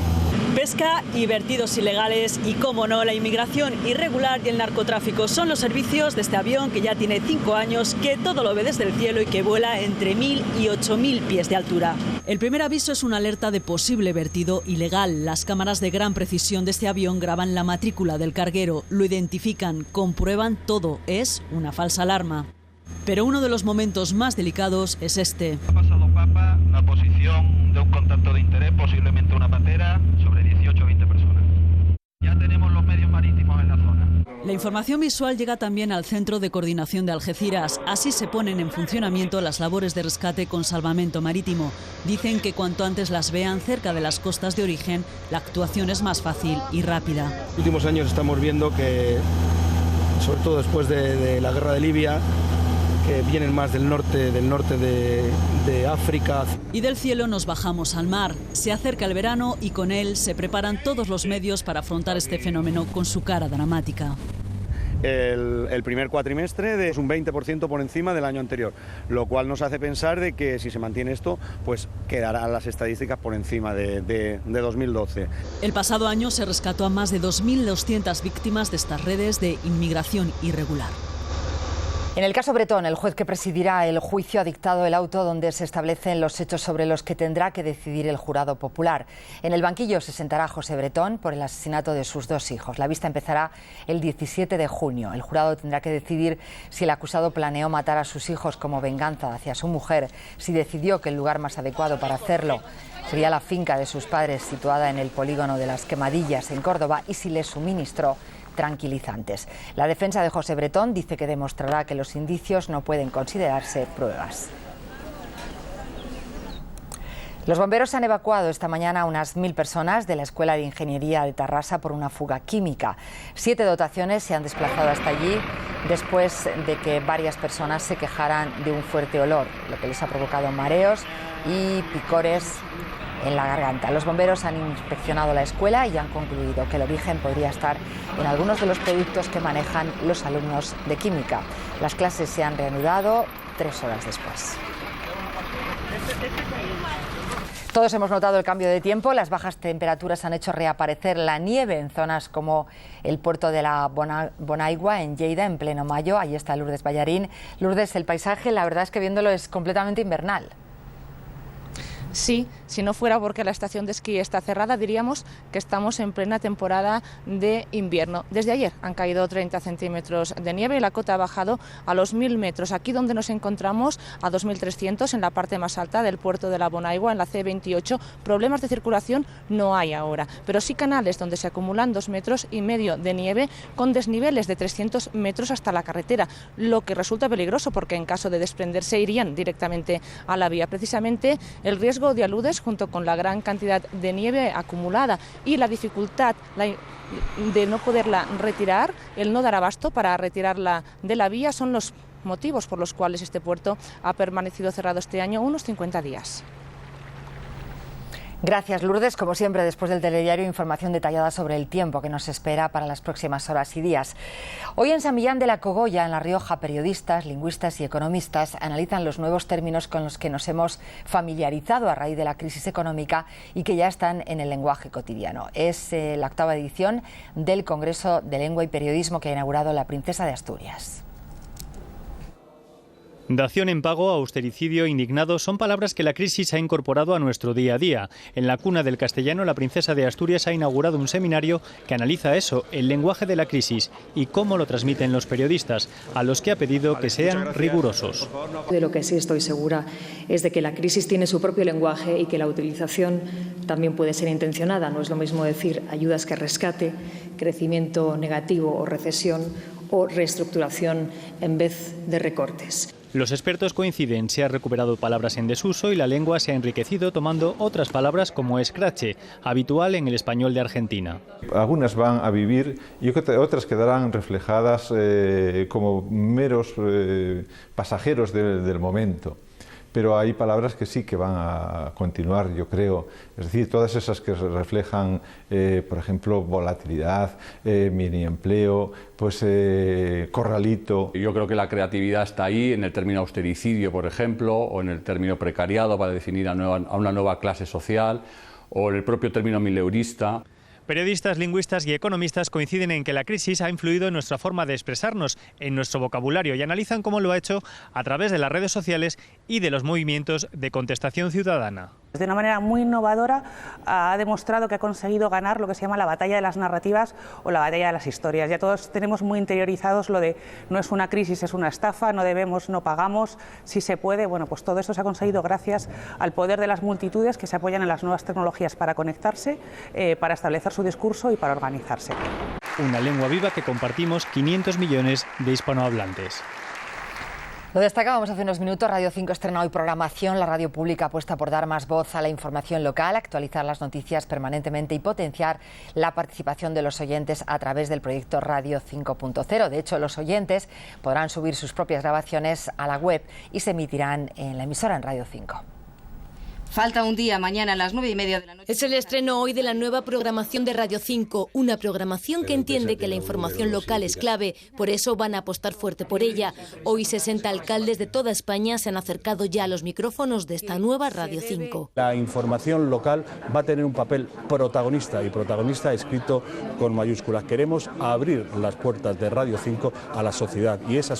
Pesca y vertidos ilegales y, cómo no, la inmigración irregular y el narcotráfico son los servicios de este avión que ya tiene 5 años, que todo lo ve desde el cielo y que vuela entre 1.000 y 8.000 pies de altura. El primer aviso es una alerta de posible vertido ilegal. Las cámaras de gran precisión de este avión graban la matrícula del carguero, lo identifican, comprueban todo. Es una falsa alarma. Pero uno de los momentos más delicados es este. Ha pasado Papa, la posición de un contacto de interés, posiblemente una patera, sobre 18 o 20 personas. Ya tenemos los medios marítimos en la zona. La información visual llega también al Centro de Coordinación de Algeciras. Así se ponen en funcionamiento las labores de rescate con salvamento marítimo. Dicen que cuanto antes las vean cerca de las costas de origen, la actuación es más fácil y rápida. En los últimos años estamos viendo que, sobre todo después de la guerra de Libia, que vienen más del norte de África. Y del cielo nos bajamos al mar. Se acerca el verano y con él se preparan todos los medios para afrontar este fenómeno con su cara dramática. El primer cuatrimestre es un 20% por encima del año anterior, lo cual nos hace pensar de que si se mantiene esto, pues quedarán las estadísticas por encima de 2012. El pasado año se rescató a más de 2.200 víctimas de estas redes de inmigración irregular. En el caso Bretón, el juez que presidirá el juicio ha dictado el auto donde se establecen los hechos sobre los que tendrá que decidir el jurado popular. En el banquillo se sentará José Bretón por el asesinato de sus 2 hijos. La vista empezará el 17 de junio. El jurado tendrá que decidir si el acusado planeó matar a sus hijos como venganza hacia su mujer, si decidió que el lugar más adecuado para hacerlo sería la finca de sus padres situada en el polígono de Las Quemadillas en Córdoba y si le suministró tranquilizantes. La defensa de José Bretón dice que demostrará que los indicios no pueden considerarse pruebas. Los bomberos han evacuado esta mañana a unas 1.000 personas de la Escuela de Ingeniería de Tarrasa por una fuga química. 7 dotaciones se han desplazado hasta allí después de que varias personas se quejaran de un fuerte olor, lo que les ha provocado mareos y picores en la garganta. Los bomberos han inspeccionado la escuela y han concluido que el origen podría estar en algunos de los productos que manejan los alumnos de química. Las clases se han reanudado 3 horas después. Todos hemos notado el cambio de tiempo. Las bajas temperaturas han hecho reaparecer la nieve en zonas como el puerto de la Bonaigua en Lleida en pleno mayo. Ahí está Lourdes Ballarín. Lourdes, el paisaje, la verdad es que viéndolo es completamente invernal. Sí, si no fuera porque la estación de esquí está cerrada, diríamos que estamos en plena temporada de invierno. Desde ayer han caído 30 centímetros de nieve y la cota ha bajado a los 1.000 metros. Aquí donde nos encontramos, a 2.300, en la parte más alta del puerto de la Bonaigua, en la C28, problemas de circulación no hay ahora, pero sí canales donde se acumulan 2,5 metros de nieve con desniveles de 300 metros hasta la carretera, lo que resulta peligroso porque en caso de desprenderse irían directamente a la vía. Precisamente el riesgo de aludes, junto con la gran cantidad de nieve acumulada y la dificultad de no poderla retirar, el no dar abasto para retirarla de la vía, son los motivos por los cuales este puerto ha permanecido cerrado este año unos 50 días. Gracias, Lourdes. Como siempre, después del telediario, información detallada sobre el tiempo que nos espera para las próximas horas y días. Hoy en San Millán de la Cogolla, en La Rioja, periodistas, lingüistas y economistas analizan los nuevos términos con los que nos hemos familiarizado a raíz de la crisis económica y que ya están en el lenguaje cotidiano. Es la 8ª edición del Congreso de Lengua y Periodismo que ha inaugurado la Princesa de Asturias. Dación en pago, austericidio, indignado son palabras que la crisis ha incorporado a nuestro día a día. En la cuna del castellano, la Princesa de Asturias ha inaugurado un seminario que analiza eso, el lenguaje de la crisis y cómo lo transmiten los periodistas, a los que ha pedido que sean rigurosos. De lo que sí estoy segura es de que la crisis tiene su propio lenguaje y que la utilización también puede ser intencionada. No es lo mismo decir ayudas que rescate, crecimiento negativo o recesión o reestructuración en vez de recortes. Los expertos coinciden, se han recuperado palabras en desuso y la lengua se ha enriquecido tomando otras palabras como escrache, habitual en el español de Argentina. Algunas van a vivir y otras quedarán reflejadas como meros pasajeros del momento. pero hay palabras que sí que van a continuar, yo creo. Es decir, todas esas que reflejan, por ejemplo, volatilidad, mini empleo, pues corralito. Yo creo que la creatividad está ahí, en el término austericidio, por ejemplo, o en el término precariado para definir a una nueva clase social, o en el propio término mileurista. Periodistas, lingüistas y economistas coinciden en que la crisis ha influido en nuestra forma de expresarnos, en nuestro vocabulario, y analizan cómo lo ha hecho a través de las redes sociales y de los movimientos de contestación ciudadana. De una manera muy innovadora ha demostrado que ha conseguido ganar lo que se llama la batalla de las narrativas o la batalla de las historias. Ya todos tenemos muy interiorizados lo de no es una crisis, es una estafa, no debemos, no pagamos, si se puede. Bueno, pues todo eso se ha conseguido gracias al poder de las multitudes que se apoyan en las nuevas tecnologías para conectarse, para establecer su discurso y para organizarse. Una lengua viva que compartimos 500 millones de hispanohablantes. Lo destacábamos hace unos minutos. Radio 5 estrena hoy programación. La radio pública apuesta por dar más voz a la información local, actualizar las noticias permanentemente y potenciar la participación de los oyentes a través del proyecto Radio 5.0. De hecho, los oyentes podrán subir sus propias grabaciones a la web y se emitirán en la emisora en Radio 5. Falta un día, mañana a las 9:30 de la noche. Es el estreno hoy de la nueva programación de Radio 5, una programación que entiende que la información local es clave, por eso van a apostar fuerte por ella. Hoy 60 alcaldes de toda España se han acercado ya a los micrófonos de esta nueva Radio 5. La información local va a tener un papel protagonista, y protagonista escrito con mayúsculas. Queremos abrir las puertas de Radio 5 a la sociedad, y en esa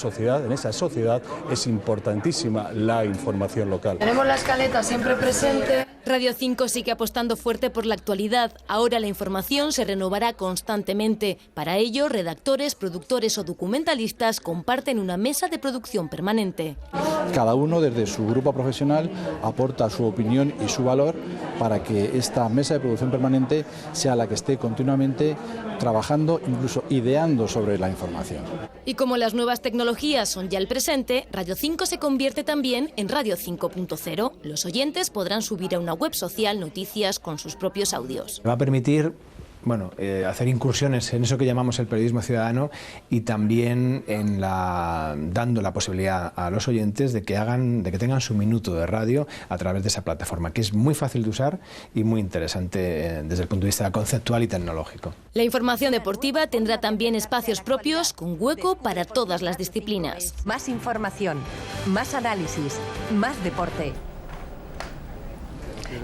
sociedad es importantísima la información local. Tenemos la escaleta siempre presente. Radio 5 sigue apostando fuerte por la actualidad. Ahora la información se renovará constantemente. Para ello, redactores, productores o documentalistas comparten una mesa de producción permanente. Cada uno desde su grupo profesional aporta su opinión y su valor para que esta mesa de producción permanente sea la que esté continuamente trabajando, incluso ideando sobre la información. Y como las nuevas tecnologías son ya el presente, Radio 5 se convierte también en Radio 5.0. Los oyentes podrán subir a una web social noticias con sus propios audios. Va a permitir hacer incursiones en eso que llamamos el periodismo ciudadano, y también dando la posibilidad a los oyentes de que tengan su minuto de radio a través de esa plataforma, que es muy fácil de usar y muy interesante desde el punto de vista conceptual y tecnológico. La información deportiva tendrá también espacios propios con hueco para todas las disciplinas. Más información, más análisis, más deporte.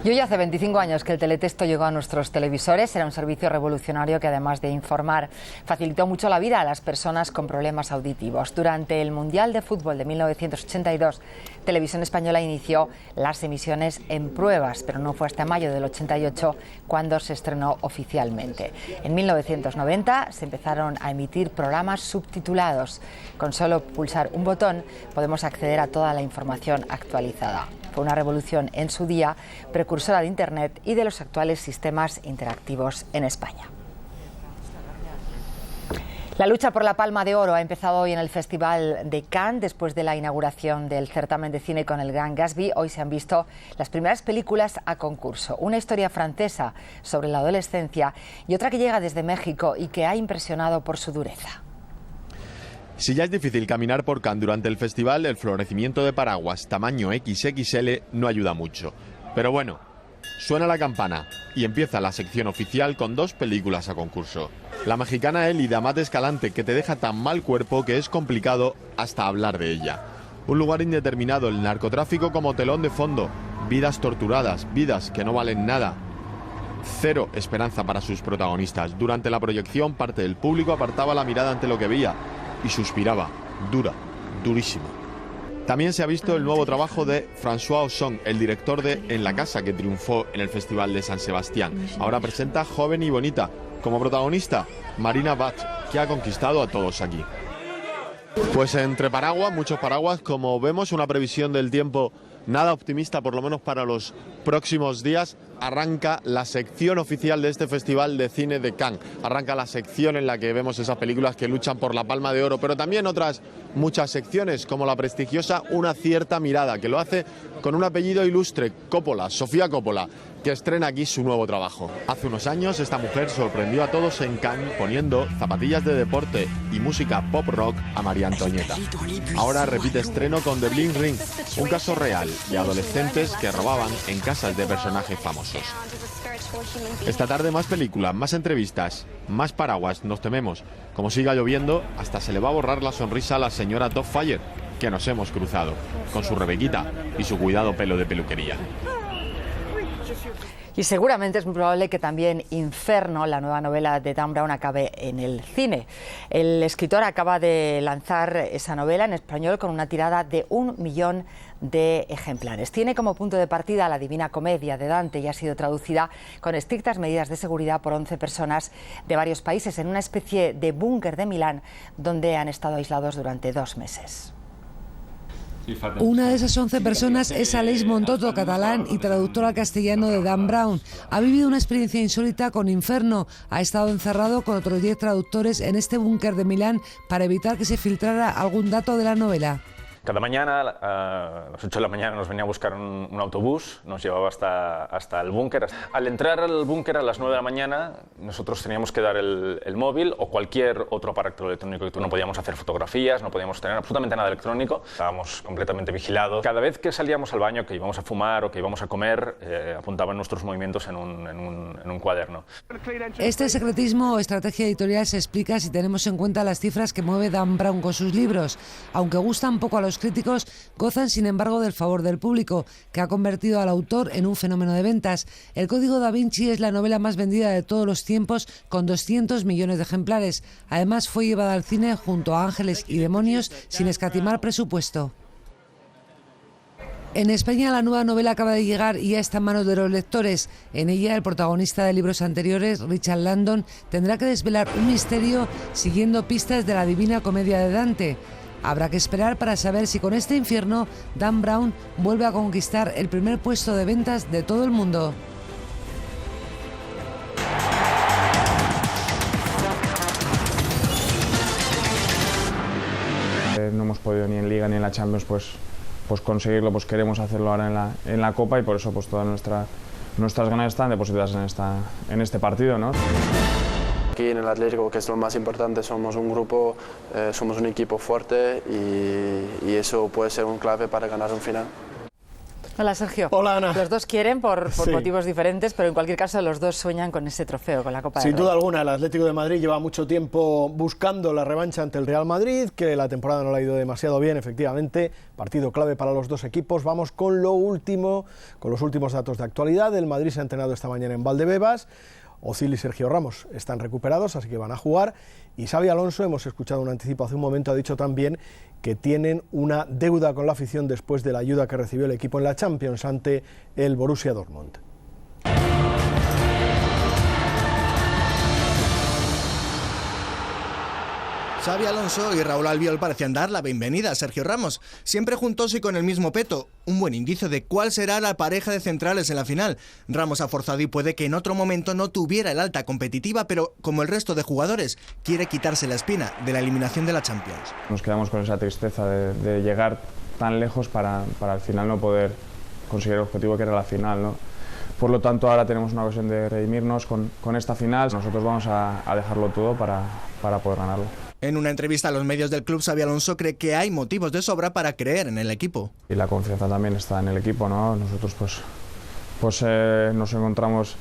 Y hoy hace 25 años que el teletexto llegó a nuestros televisores. Era un servicio revolucionario que, además de informar, facilitó mucho la vida a las personas con problemas auditivos. Durante el Mundial de Fútbol de 1982, Televisión Española inició las emisiones en pruebas, pero no fue hasta mayo del 88 cuando se estrenó oficialmente. En 1990 se empezaron a emitir programas subtitulados. Con solo pulsar un botón podemos acceder a toda la información actualizada. Fue una revolución en su día, precursora de Internet y de los actuales sistemas interactivos en España. La lucha por la Palma de Oro ha empezado hoy en el Festival de Cannes. Después de la inauguración del certamen de cine con el Gran Gatsby, hoy se han visto las primeras películas a concurso. Una historia francesa sobre la adolescencia y otra que llega desde México y que ha impresionado por su dureza. Si ya es difícil caminar por Cannes durante el festival, el florecimiento de paraguas tamaño XXL no ayuda mucho. Pero bueno, suena la campana y empieza la sección oficial con dos películas a concurso. La mexicana Eli de Amat Escalante, que te deja tan mal cuerpo que es complicado hasta hablar de ella. Un lugar indeterminado, el narcotráfico como telón de fondo, vidas torturadas, vidas que no valen nada. Cero esperanza para sus protagonistas. Durante la proyección, parte del público apartaba la mirada ante lo que veía y suspiraba, durísima. También se ha visto el nuevo trabajo de François Ozon, el director de En la casa, que triunfó en el Festival de San Sebastián. Ahora presenta Joven y Bonita. Como protagonista, Marina Bach, que ha conquistado a todos aquí. Pues entre paraguas, muchos paraguas, como vemos, una previsión del tiempo nada optimista, por lo menos para los próximos días. Arranca la sección oficial de este Festival de Cine de Cannes. Arranca la sección en la que vemos esas películas que luchan por la Palma de Oro, pero también otras muchas secciones, como la prestigiosa Una cierta mirada, que lo hace con un apellido ilustre, Coppola, Sofía Coppola, que estrena aquí su nuevo trabajo. Hace unos años esta mujer sorprendió a todos en Cannes poniendo zapatillas de deporte y música pop rock a María Antonieta. Ahora repite estreno con The Bling Ring, un caso real de adolescentes que robaban en casas de personajes famosos. Esta tarde más películas, más entrevistas, más paraguas, nos tememos. Como siga lloviendo, hasta se le va a borrar la sonrisa a la señora Dogfire, que nos hemos cruzado, con su Rebequita y su cuidado pelo de peluquería. Y seguramente es muy probable que también Inferno, la nueva novela de Dan Brown, acabe en el cine. El escritor acaba de lanzar esa novela en español con una tirada de 1 millón de ejemplares. Tiene como punto de partida la Divina Comedia de Dante y ha sido traducida con estrictas medidas de seguridad por 11 personas de varios países en una especie de búnker de Milán donde han estado aislados durante 2 meses. Una de esas 11 personas es Aleix Montoto, catalán y traductor al castellano de Dan Brown. Ha vivido una experiencia insólita con Inferno. Ha estado encerrado con otros 10 traductores en este búnker de Milán para evitar que se filtrara algún dato de la novela. Cada mañana, a las 8 de la mañana, nos venía a buscar un autobús, nos llevaba hasta el búnker. Al entrar al búnker a las 9 de la mañana, nosotros teníamos que dar el móvil o cualquier otro aparato electrónico. No podíamos hacer fotografías, no podíamos tener absolutamente nada electrónico. Estábamos completamente vigilados. Cada vez que salíamos al baño, que íbamos a fumar o que íbamos a comer, apuntaban nuestros movimientos en un cuaderno. Este secretismo o estrategia editorial se explica si tenemos en cuenta las cifras que mueve Dan Brown con sus libros. Aunque gustan poco a los críticos, gozan sin embargo del favor del público, que ha convertido al autor en un fenómeno de ventas. El Código Da Vinci es la novela más vendida de todos los tiempos, con 200 millones de ejemplares. Además, fue llevada al cine junto a Ángeles y Demonios sin escatimar presupuesto. En España la nueva novela acaba de llegar y ya está en manos de los lectores. En ella el protagonista de libros anteriores, Richard Landon, tendrá que desvelar un misterio siguiendo pistas de la Divina Comedia de Dante. Habrá que esperar para saber si con este Infierno Dan Brown vuelve a conquistar el primer puesto de ventas de todo el mundo. No hemos podido ni en Liga ni en la Champions pues conseguirlo, pues queremos hacerlo ahora en la Copa y por eso pues todas nuestras ganas están depositadas en este partido, ¿no? Aquí en el Atlético, que es lo más importante, somos un grupo, somos un equipo fuerte y eso puede ser un clave para ganar un final. Hola Sergio. Hola Ana. Los dos quieren por motivos diferentes, pero en cualquier caso los dos sueñan con ese trofeo, con la Copa del Rey. Sin duda alguna, el Atlético de Madrid lleva mucho tiempo buscando la revancha ante el Real Madrid, que la temporada no le ha ido demasiado bien, efectivamente. Partido clave para los dos equipos. Vamos con lo último, con los últimos datos de actualidad. El Madrid se ha entrenado esta mañana en Valdebebas. Ozil y Sergio Ramos están recuperados, así que van a jugar. Y Xabi Alonso, hemos escuchado un anticipo hace un momento, ha dicho también que tienen una deuda con la afición después de la ayuda que recibió el equipo en la Champions ante el Borussia Dortmund. Xabi Alonso y Raúl Albiol parecían dar la bienvenida a Sergio Ramos, siempre juntos y con el mismo peto, un buen indicio de cuál será la pareja de centrales en la final. Ramos ha forzado y puede que en otro momento no tuviera el alta competitiva, pero como el resto de jugadores, quiere quitarse la espina de la eliminación de la Champions. Nos quedamos con esa tristeza de llegar tan lejos para al final no poder conseguir el objetivo que era la final, ¿no? Por lo tanto, ahora tenemos una ocasión de redimirnos con esta final. Nosotros vamos a dejarlo todo para poder ganarlo. En una entrevista a los medios del club, Xabi Alonso cree que hay motivos de sobra para creer en el equipo. Y la confianza también está en el equipo, ¿no? Nosotros pues nos encontramos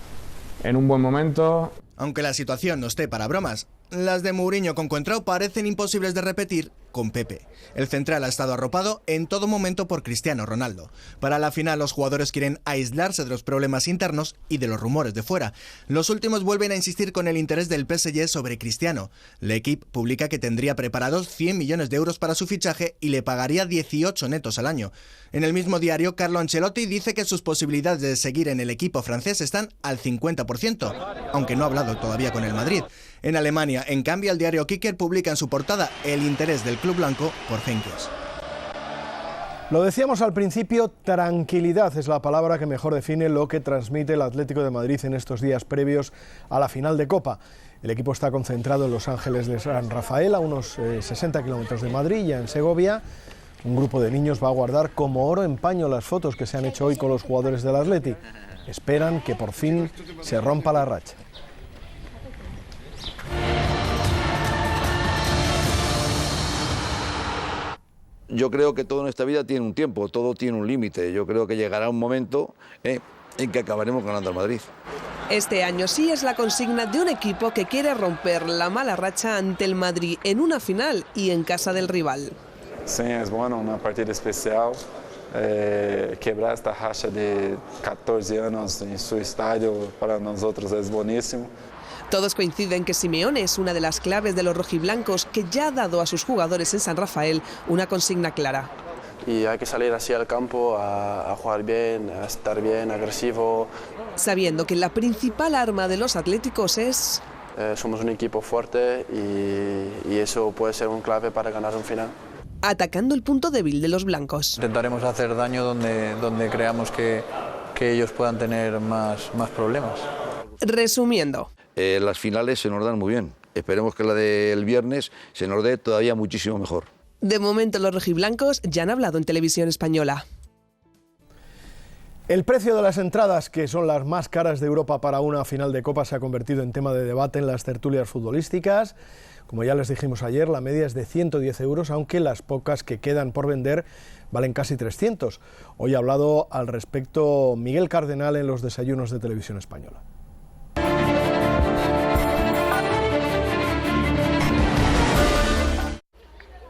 en un buen momento. Aunque la situación no esté para bromas, las de Mourinho con Coentrao parecen imposibles de repetir con Pepe. El central ha estado arropado en todo momento por Cristiano Ronaldo. Para la final los jugadores quieren aislarse de los problemas internos y de los rumores de fuera. Los últimos vuelven a insistir con el interés del PSG sobre Cristiano. L'Equipe publica que tendría preparados 100 millones de euros para su fichaje y le pagaría 18 netos al año. En el mismo diario, Carlo Ancelotti dice que sus posibilidades de seguir en el equipo francés están al 50%, aunque no ha hablado todavía con el Madrid. En Alemania, en cambio, el diario Kicker publica en su portada el interés del club blanco por Heynckes. Lo decíamos al principio, tranquilidad es la palabra que mejor define lo que transmite el Atlético de Madrid en estos días previos a la final de Copa. El equipo está concentrado en Los Ángeles de San Rafael, a unos 60 kilómetros de Madrid, ya en Segovia. Un grupo de niños va a guardar como oro en paño las fotos que se han hecho hoy con los jugadores del Athletic. Esperan que por fin se rompa la racha. Yo creo que todo en esta vida tiene un tiempo, todo tiene un límite. Yo creo que llegará un momento en que acabaremos ganando al Madrid. Este año sí es la consigna de un equipo que quiere romper la mala racha ante el Madrid en una final y en casa del rival. Sí, es bueno, una partida especial. Quebrar esta racha de 14 años en su estadio para nosotros es buenísimo. Todos coinciden que Simeone es una de las claves de los rojiblancos, que ya ha dado a sus jugadores en San Rafael una consigna clara. Y hay que salir así al campo a jugar bien, a estar bien, agresivo. Sabiendo que la principal arma de los atléticos es... somos un equipo fuerte y eso puede ser un clave para ganar un final. Atacando el punto débil de los blancos. Intentaremos hacer daño donde creamos que ellos puedan tener más problemas. Resumiendo. Las finales se nos dan muy bien. Esperemos que la del viernes se nos dé todavía muchísimo mejor. De momento los rojiblancos ya han hablado en televisión española. El precio de las entradas, que son las más caras de Europa para una final de Copa, se ha convertido en tema de debate en las tertulias futbolísticas. Como ya les dijimos ayer, la media es de 110 euros, aunque las pocas que quedan por vender valen casi 300. Hoy ha hablado al respecto Miguel Cardenal en los desayunos de Televisión Española.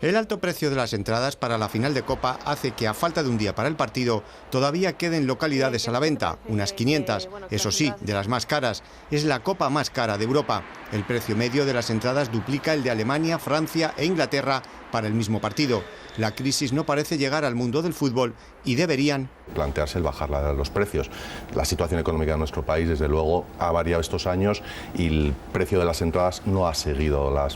El alto precio de las entradas para la final de Copa hace que, a falta de un día para el partido, todavía queden localidades a la venta, unas 500, eso sí, de las más caras. Es la Copa más cara de Europa. El precio medio de las entradas duplica el de Alemania, Francia e Inglaterra para el mismo partido. La crisis no parece llegar al mundo del fútbol y deberían plantearse el bajar los precios. La situación económica de nuestro país, desde luego, ha variado estos años y el precio de las entradas no ha seguido la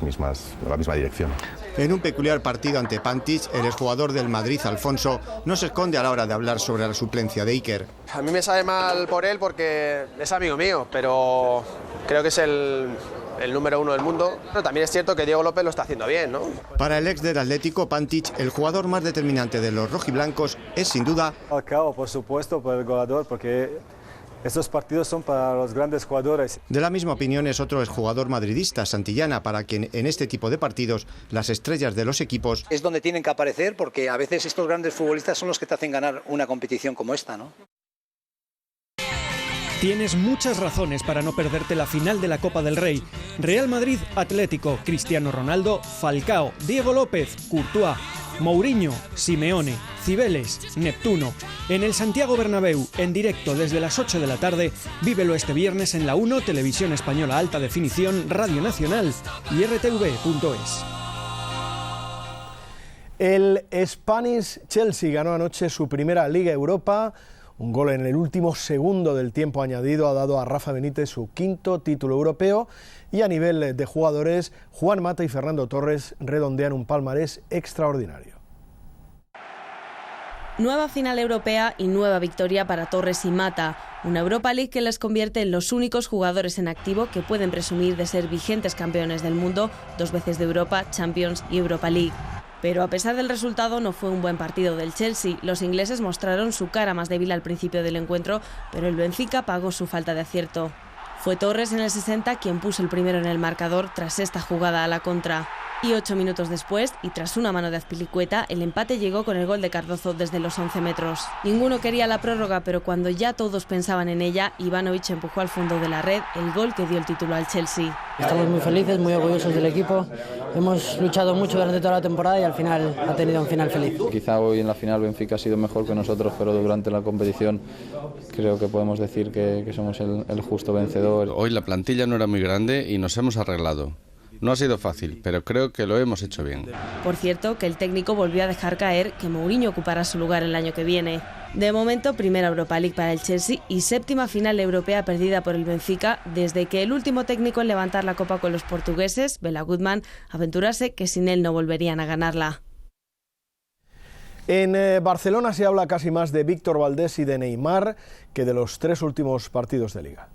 misma dirección. En un peculiar partido ante Pantic, el exjugador del Madrid, Alfonso, no se esconde a la hora de hablar sobre la suplencia de Iker. A mí me sabe mal por él porque es amigo mío, pero creo que es el número uno del mundo. Pero también es cierto que Diego López lo está haciendo bien, ¿no? Para el ex del Atlético, Pantic, el jugador más determinante de los rojiblancos, es sin duda... Al cabo, por supuesto, por el goleador, porque estos partidos son para los grandes jugadores. De la misma opinión es otro exjugador madridista, Santillana, para quien en este tipo de partidos las estrellas de los equipos... Es donde tienen que aparecer, porque a veces estos grandes futbolistas son los que te hacen ganar una competición como esta, ¿no? Tienes muchas razones para no perderte la final de la Copa del Rey. Real Madrid, Atlético, Cristiano Ronaldo, Falcao, Diego López, Courtois, Mourinho, Simeone, Cibeles, Neptuno. En el Santiago Bernabéu, en directo desde las 8 de la tarde, vívelo este viernes en la 1, Televisión Española Alta Definición, Radio Nacional y rtv.es. El Spanish Chelsea ganó anoche su primera Liga Europa. Un gol en el último segundo del tiempo añadido ha dado a Rafa Benítez su quinto título europeo, y a nivel de jugadores, Juan Mata y Fernando Torres redondean un palmarés extraordinario. Nueva final europea y nueva victoria para Torres y Mata. Una Europa League que les convierte en los únicos jugadores en activo que pueden presumir de ser vigentes campeones del mundo, 2 veces de Europa, Champions y Europa League. Pero a pesar del resultado, no fue un buen partido del Chelsea. Los ingleses mostraron su cara más débil al principio del encuentro, pero el Benfica pagó su falta de acierto. Fue Torres en el 60 quien puso el primero en el marcador tras esta jugada a la contra. Y 8 minutos después, y tras una mano de Azpilicueta, el empate llegó con el gol de Cardozo desde los 11 metros. Ninguno quería la prórroga, pero cuando ya todos pensaban en ella, Ivanovic empujó al fondo de la red el gol que dio el título al Chelsea. Estamos muy felices, muy orgullosos del equipo. Hemos luchado mucho durante toda la temporada y al final ha tenido un final feliz. Quizá hoy en la final Benfica ha sido mejor que nosotros, pero durante la competición creo que podemos decir que somos el justo vencedor. Hoy la plantilla no era muy grande y nos hemos arreglado. No ha sido fácil, pero creo que lo hemos hecho bien. Por cierto, que el técnico volvió a dejar caer que Mourinho ocupará su lugar el año que viene. De momento, primera Europa League para el Chelsea y séptima final europea perdida por el Benfica desde que el último técnico en levantar la copa con los portugueses, Bela Goodman, aventurase que sin él no volverían a ganarla. En Barcelona se habla casi más de Víctor Valdés y de Neymar que de los 3 últimos partidos de Liga.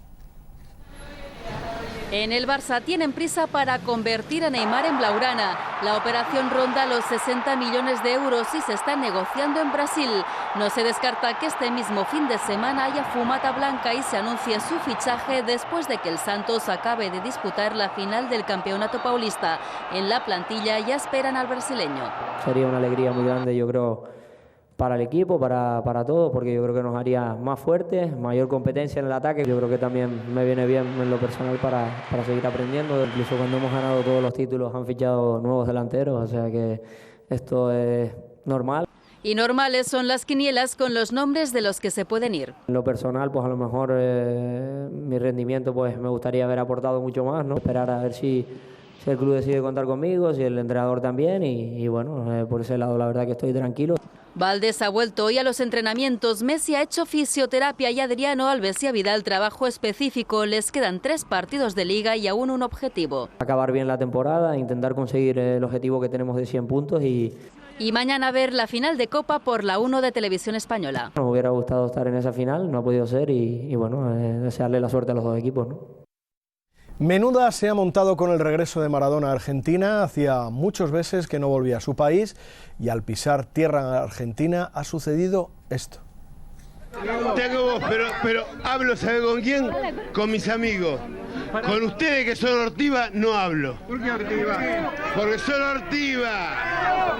En el Barça tienen prisa para convertir a Neymar en blaugrana. La operación ronda los 60 millones de euros y se está negociando en Brasil. No se descarta que este mismo fin de semana haya fumata blanca y se anuncie su fichaje después de que el Santos acabe de disputar la final del Campeonato Paulista. En la plantilla ya esperan al brasileño. Sería una alegría muy grande, yo creo, para el equipo, para todos, porque yo creo que nos haría más fuertes, mayor competencia en el ataque. Yo creo que también me viene bien en lo personal para seguir aprendiendo. Incluso cuando hemos ganado todos los títulos han fichado nuevos delanteros, o sea que esto es normal. Y normales son las quinielas con los nombres de los que se pueden ir. En lo personal, pues a lo mejor mi rendimiento pues me gustaría haber aportado mucho más, ¿no? Esperar a ver si el club decide contar conmigo, si el entrenador también y bueno, por ese lado la verdad que estoy tranquilo. Valdés ha vuelto hoy a los entrenamientos, Messi ha hecho fisioterapia y Adriano Alves y a Vidal trabajo específico. Les quedan 3 partidos de Liga y aún un objetivo. Acabar bien la temporada, intentar conseguir el objetivo que tenemos de 100 puntos y mañana ver la final de Copa por la 1 de Televisión Española. Nos hubiera gustado estar en esa final, no ha podido ser y bueno, desearle la suerte a los dos equipos, ¿no? Menuda se ha montado con el regreso de Maradona a Argentina. Hacía muchos meses que no volvía a su país y al pisar tierra argentina ha sucedido esto. Tengo voz, pero hablo, ¿sabe con quién? Con mis amigos. Con ustedes que son Ortiva no hablo. ¿Por qué Ortiva? Porque son Ortiva.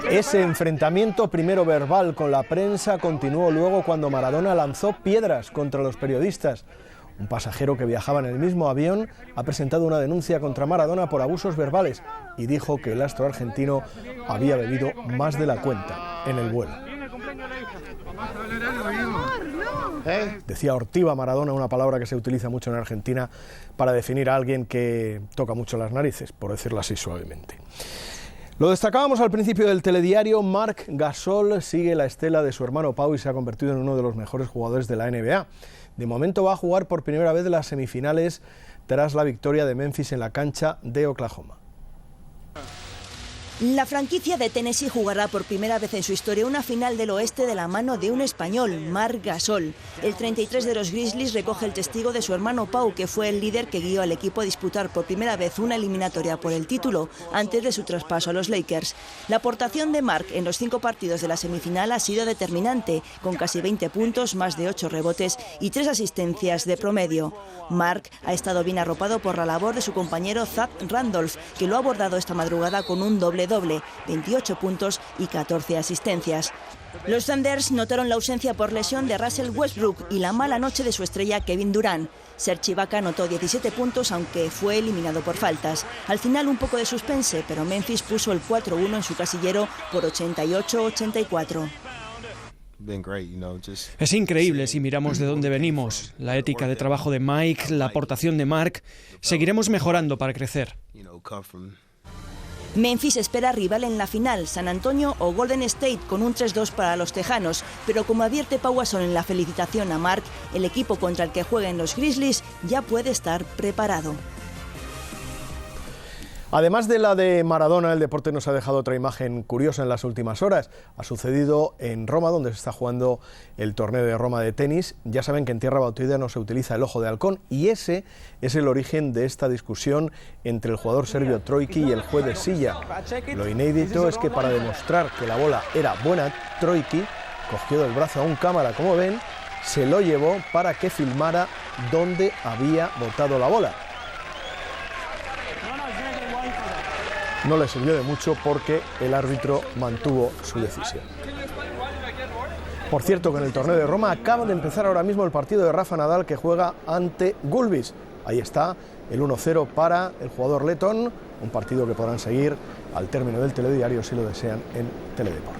Ese enfrentamiento, primero verbal con la prensa, continuó luego cuando Maradona lanzó piedras contra los periodistas. Un pasajero que viajaba en el mismo avión ha presentado una denuncia contra Maradona por abusos verbales y dijo que el astro argentino había bebido más de la cuenta en el vuelo. Decía Ortiva Maradona, una palabra que se utiliza mucho en Argentina para definir a alguien que toca mucho las narices, por decirlo así suavemente. Lo destacábamos al principio del telediario. Marc Gasol sigue la estela de su hermano Pau y se ha convertido en uno de los mejores jugadores de la NBA. De momento va a jugar por primera vez las semifinales tras la victoria de Memphis en la cancha de Oklahoma. La franquicia de Tennessee jugará por primera vez en su historia una final del oeste de la mano de un español, Marc Gasol. El 33 de los Grizzlies recoge el testigo de su hermano Pau, que fue el líder que guió al equipo a disputar por primera vez una eliminatoria por el título, antes de su traspaso a los Lakers. La aportación de Marc en los 5 partidos de la semifinal ha sido determinante, con casi 20 puntos, más de 8 rebotes y 3 asistencias de promedio. Marc ha estado bien arropado por la labor de su compañero Zach Randolph, que lo ha abordado esta madrugada con un doble-doble, 28 puntos y 14 asistencias. Los Thunders notaron la ausencia por lesión de Russell Westbrook y la mala noche de su estrella Kevin Durant. Serge Ibaka anotó 17 puntos, aunque fue eliminado por faltas. Al final un poco de suspense, pero Memphis puso el 4-1 en su casillero por 88-84. Es increíble si miramos de dónde venimos, la ética de trabajo de Mike, la aportación de Marc. Seguiremos mejorando para crecer. Memphis espera rival en la final, San Antonio o Golden State, con un 3-2 para los tejanos, pero como advierte Pau Gasol en la felicitación a Marc, el equipo contra el que jueguen los Grizzlies ya puede estar preparado. Además de la de Maradona, el deporte nos ha dejado otra imagen curiosa en las últimas horas. Ha sucedido en Roma, donde se está jugando el torneo de Roma de tenis. Ya saben que en tierra batida no se utiliza el ojo de halcón y ese es el origen de esta discusión entre el jugador serbio Trojki y el juez de Silla. Lo inédito es que para demostrar que la bola era buena, Trojki cogió del brazo a un cámara, como ven, se lo llevó para que filmara dónde había botado la bola. No le sirvió de mucho porque el árbitro mantuvo su decisión. Por cierto, que en el torneo de Roma acaba de empezar ahora mismo el partido de Rafa Nadal, que juega ante Gulbis. Ahí está el 1-0 para el jugador letón, un partido que podrán seguir al término del telediario si lo desean en Teledeporte.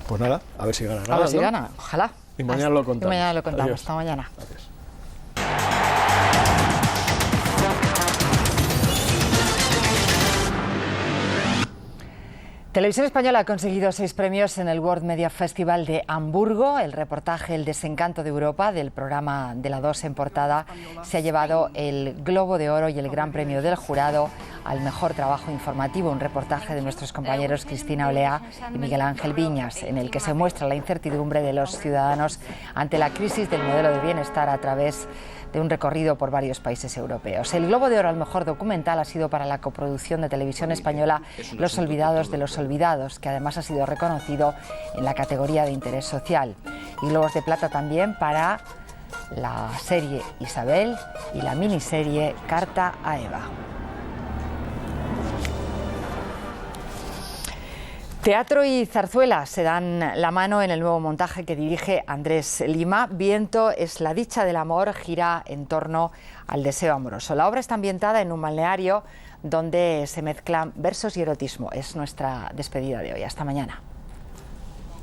Pues nada, a ver si gana. A ver si gana, ojalá. Y mañana lo contamos. Y mañana lo contamos. Adiós. Hasta mañana. Gracias. Televisión Española ha conseguido 6 premios en el World Media Festival de Hamburgo. El reportaje El desencanto de Europa, del programa de la 2 en portada, se ha llevado el Globo de Oro y el Gran Premio del Jurado al mejor trabajo informativo, un reportaje de nuestros compañeros Cristina Olea y Miguel Ángel Viñas, en el que se muestra la incertidumbre de los ciudadanos ante la crisis del modelo de bienestar a través de un recorrido por varios países europeos. El Globo de Oro al mejor documental ha sido para la coproducción de Televisión Española Los Olvidados de los Olvidados, que además ha sido reconocido en la categoría de interés social. Y Globos de Plata también para la serie Isabel y la miniserie Carta a Eva. Teatro y zarzuela se dan la mano en el nuevo montaje que dirige Andrés Lima. Viento es la dicha del amor, gira en torno al deseo amoroso. La obra está ambientada en un balneario donde se mezclan versos y erotismo. Es nuestra despedida de hoy. Hasta mañana.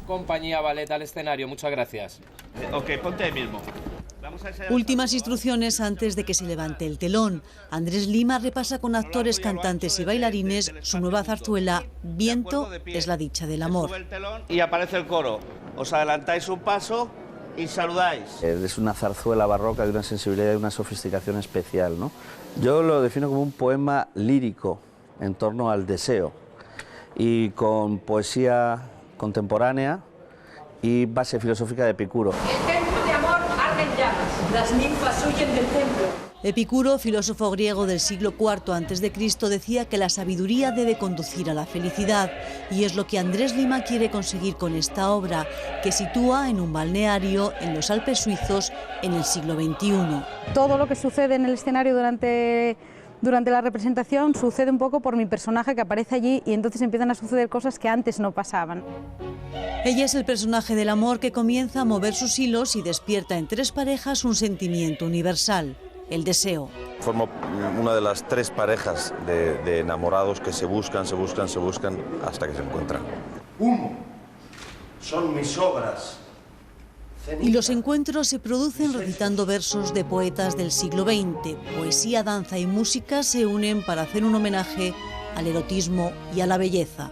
Compañía Ballet al escenario, muchas gracias. Ok, ponte ahí mismo. Últimas instrucciones antes de que se levante el telón. Andrés Lima repasa con actores, cantantes y bailarines su nueva zarzuela Viento es la dicha del amor. Y aparece el coro. Os adelantáis un paso y saludáis. Es una zarzuela barroca de una sensibilidad y una sofisticación especial, ¿no? Yo lo defino como un poema lírico en torno al deseo y con poesía contemporánea y base filosófica de Epicuro. Las ninfas huyen del templo. Epicuro, filósofo griego del siglo IV a.C., decía que la sabiduría debe conducir a la felicidad, y es lo que Andrés Lima quiere conseguir con esta obra, que sitúa en un balneario en los Alpes suizos en el siglo XXI. Todo lo que sucede en el escenario durante la representación sucede un poco por mi personaje que aparece allí, y entonces empiezan a suceder cosas que antes no pasaban. Ella es el personaje del amor que comienza a mover sus hilos y despierta en tres parejas un sentimiento universal, el deseo. Formo una de las tres parejas de enamorados que se buscan hasta que se encuentran. Humo, son mis obras. Y los encuentros se producen recitando versos de poetas del siglo XX. Poesía, danza y música se unen para hacer un homenaje al erotismo y a la belleza.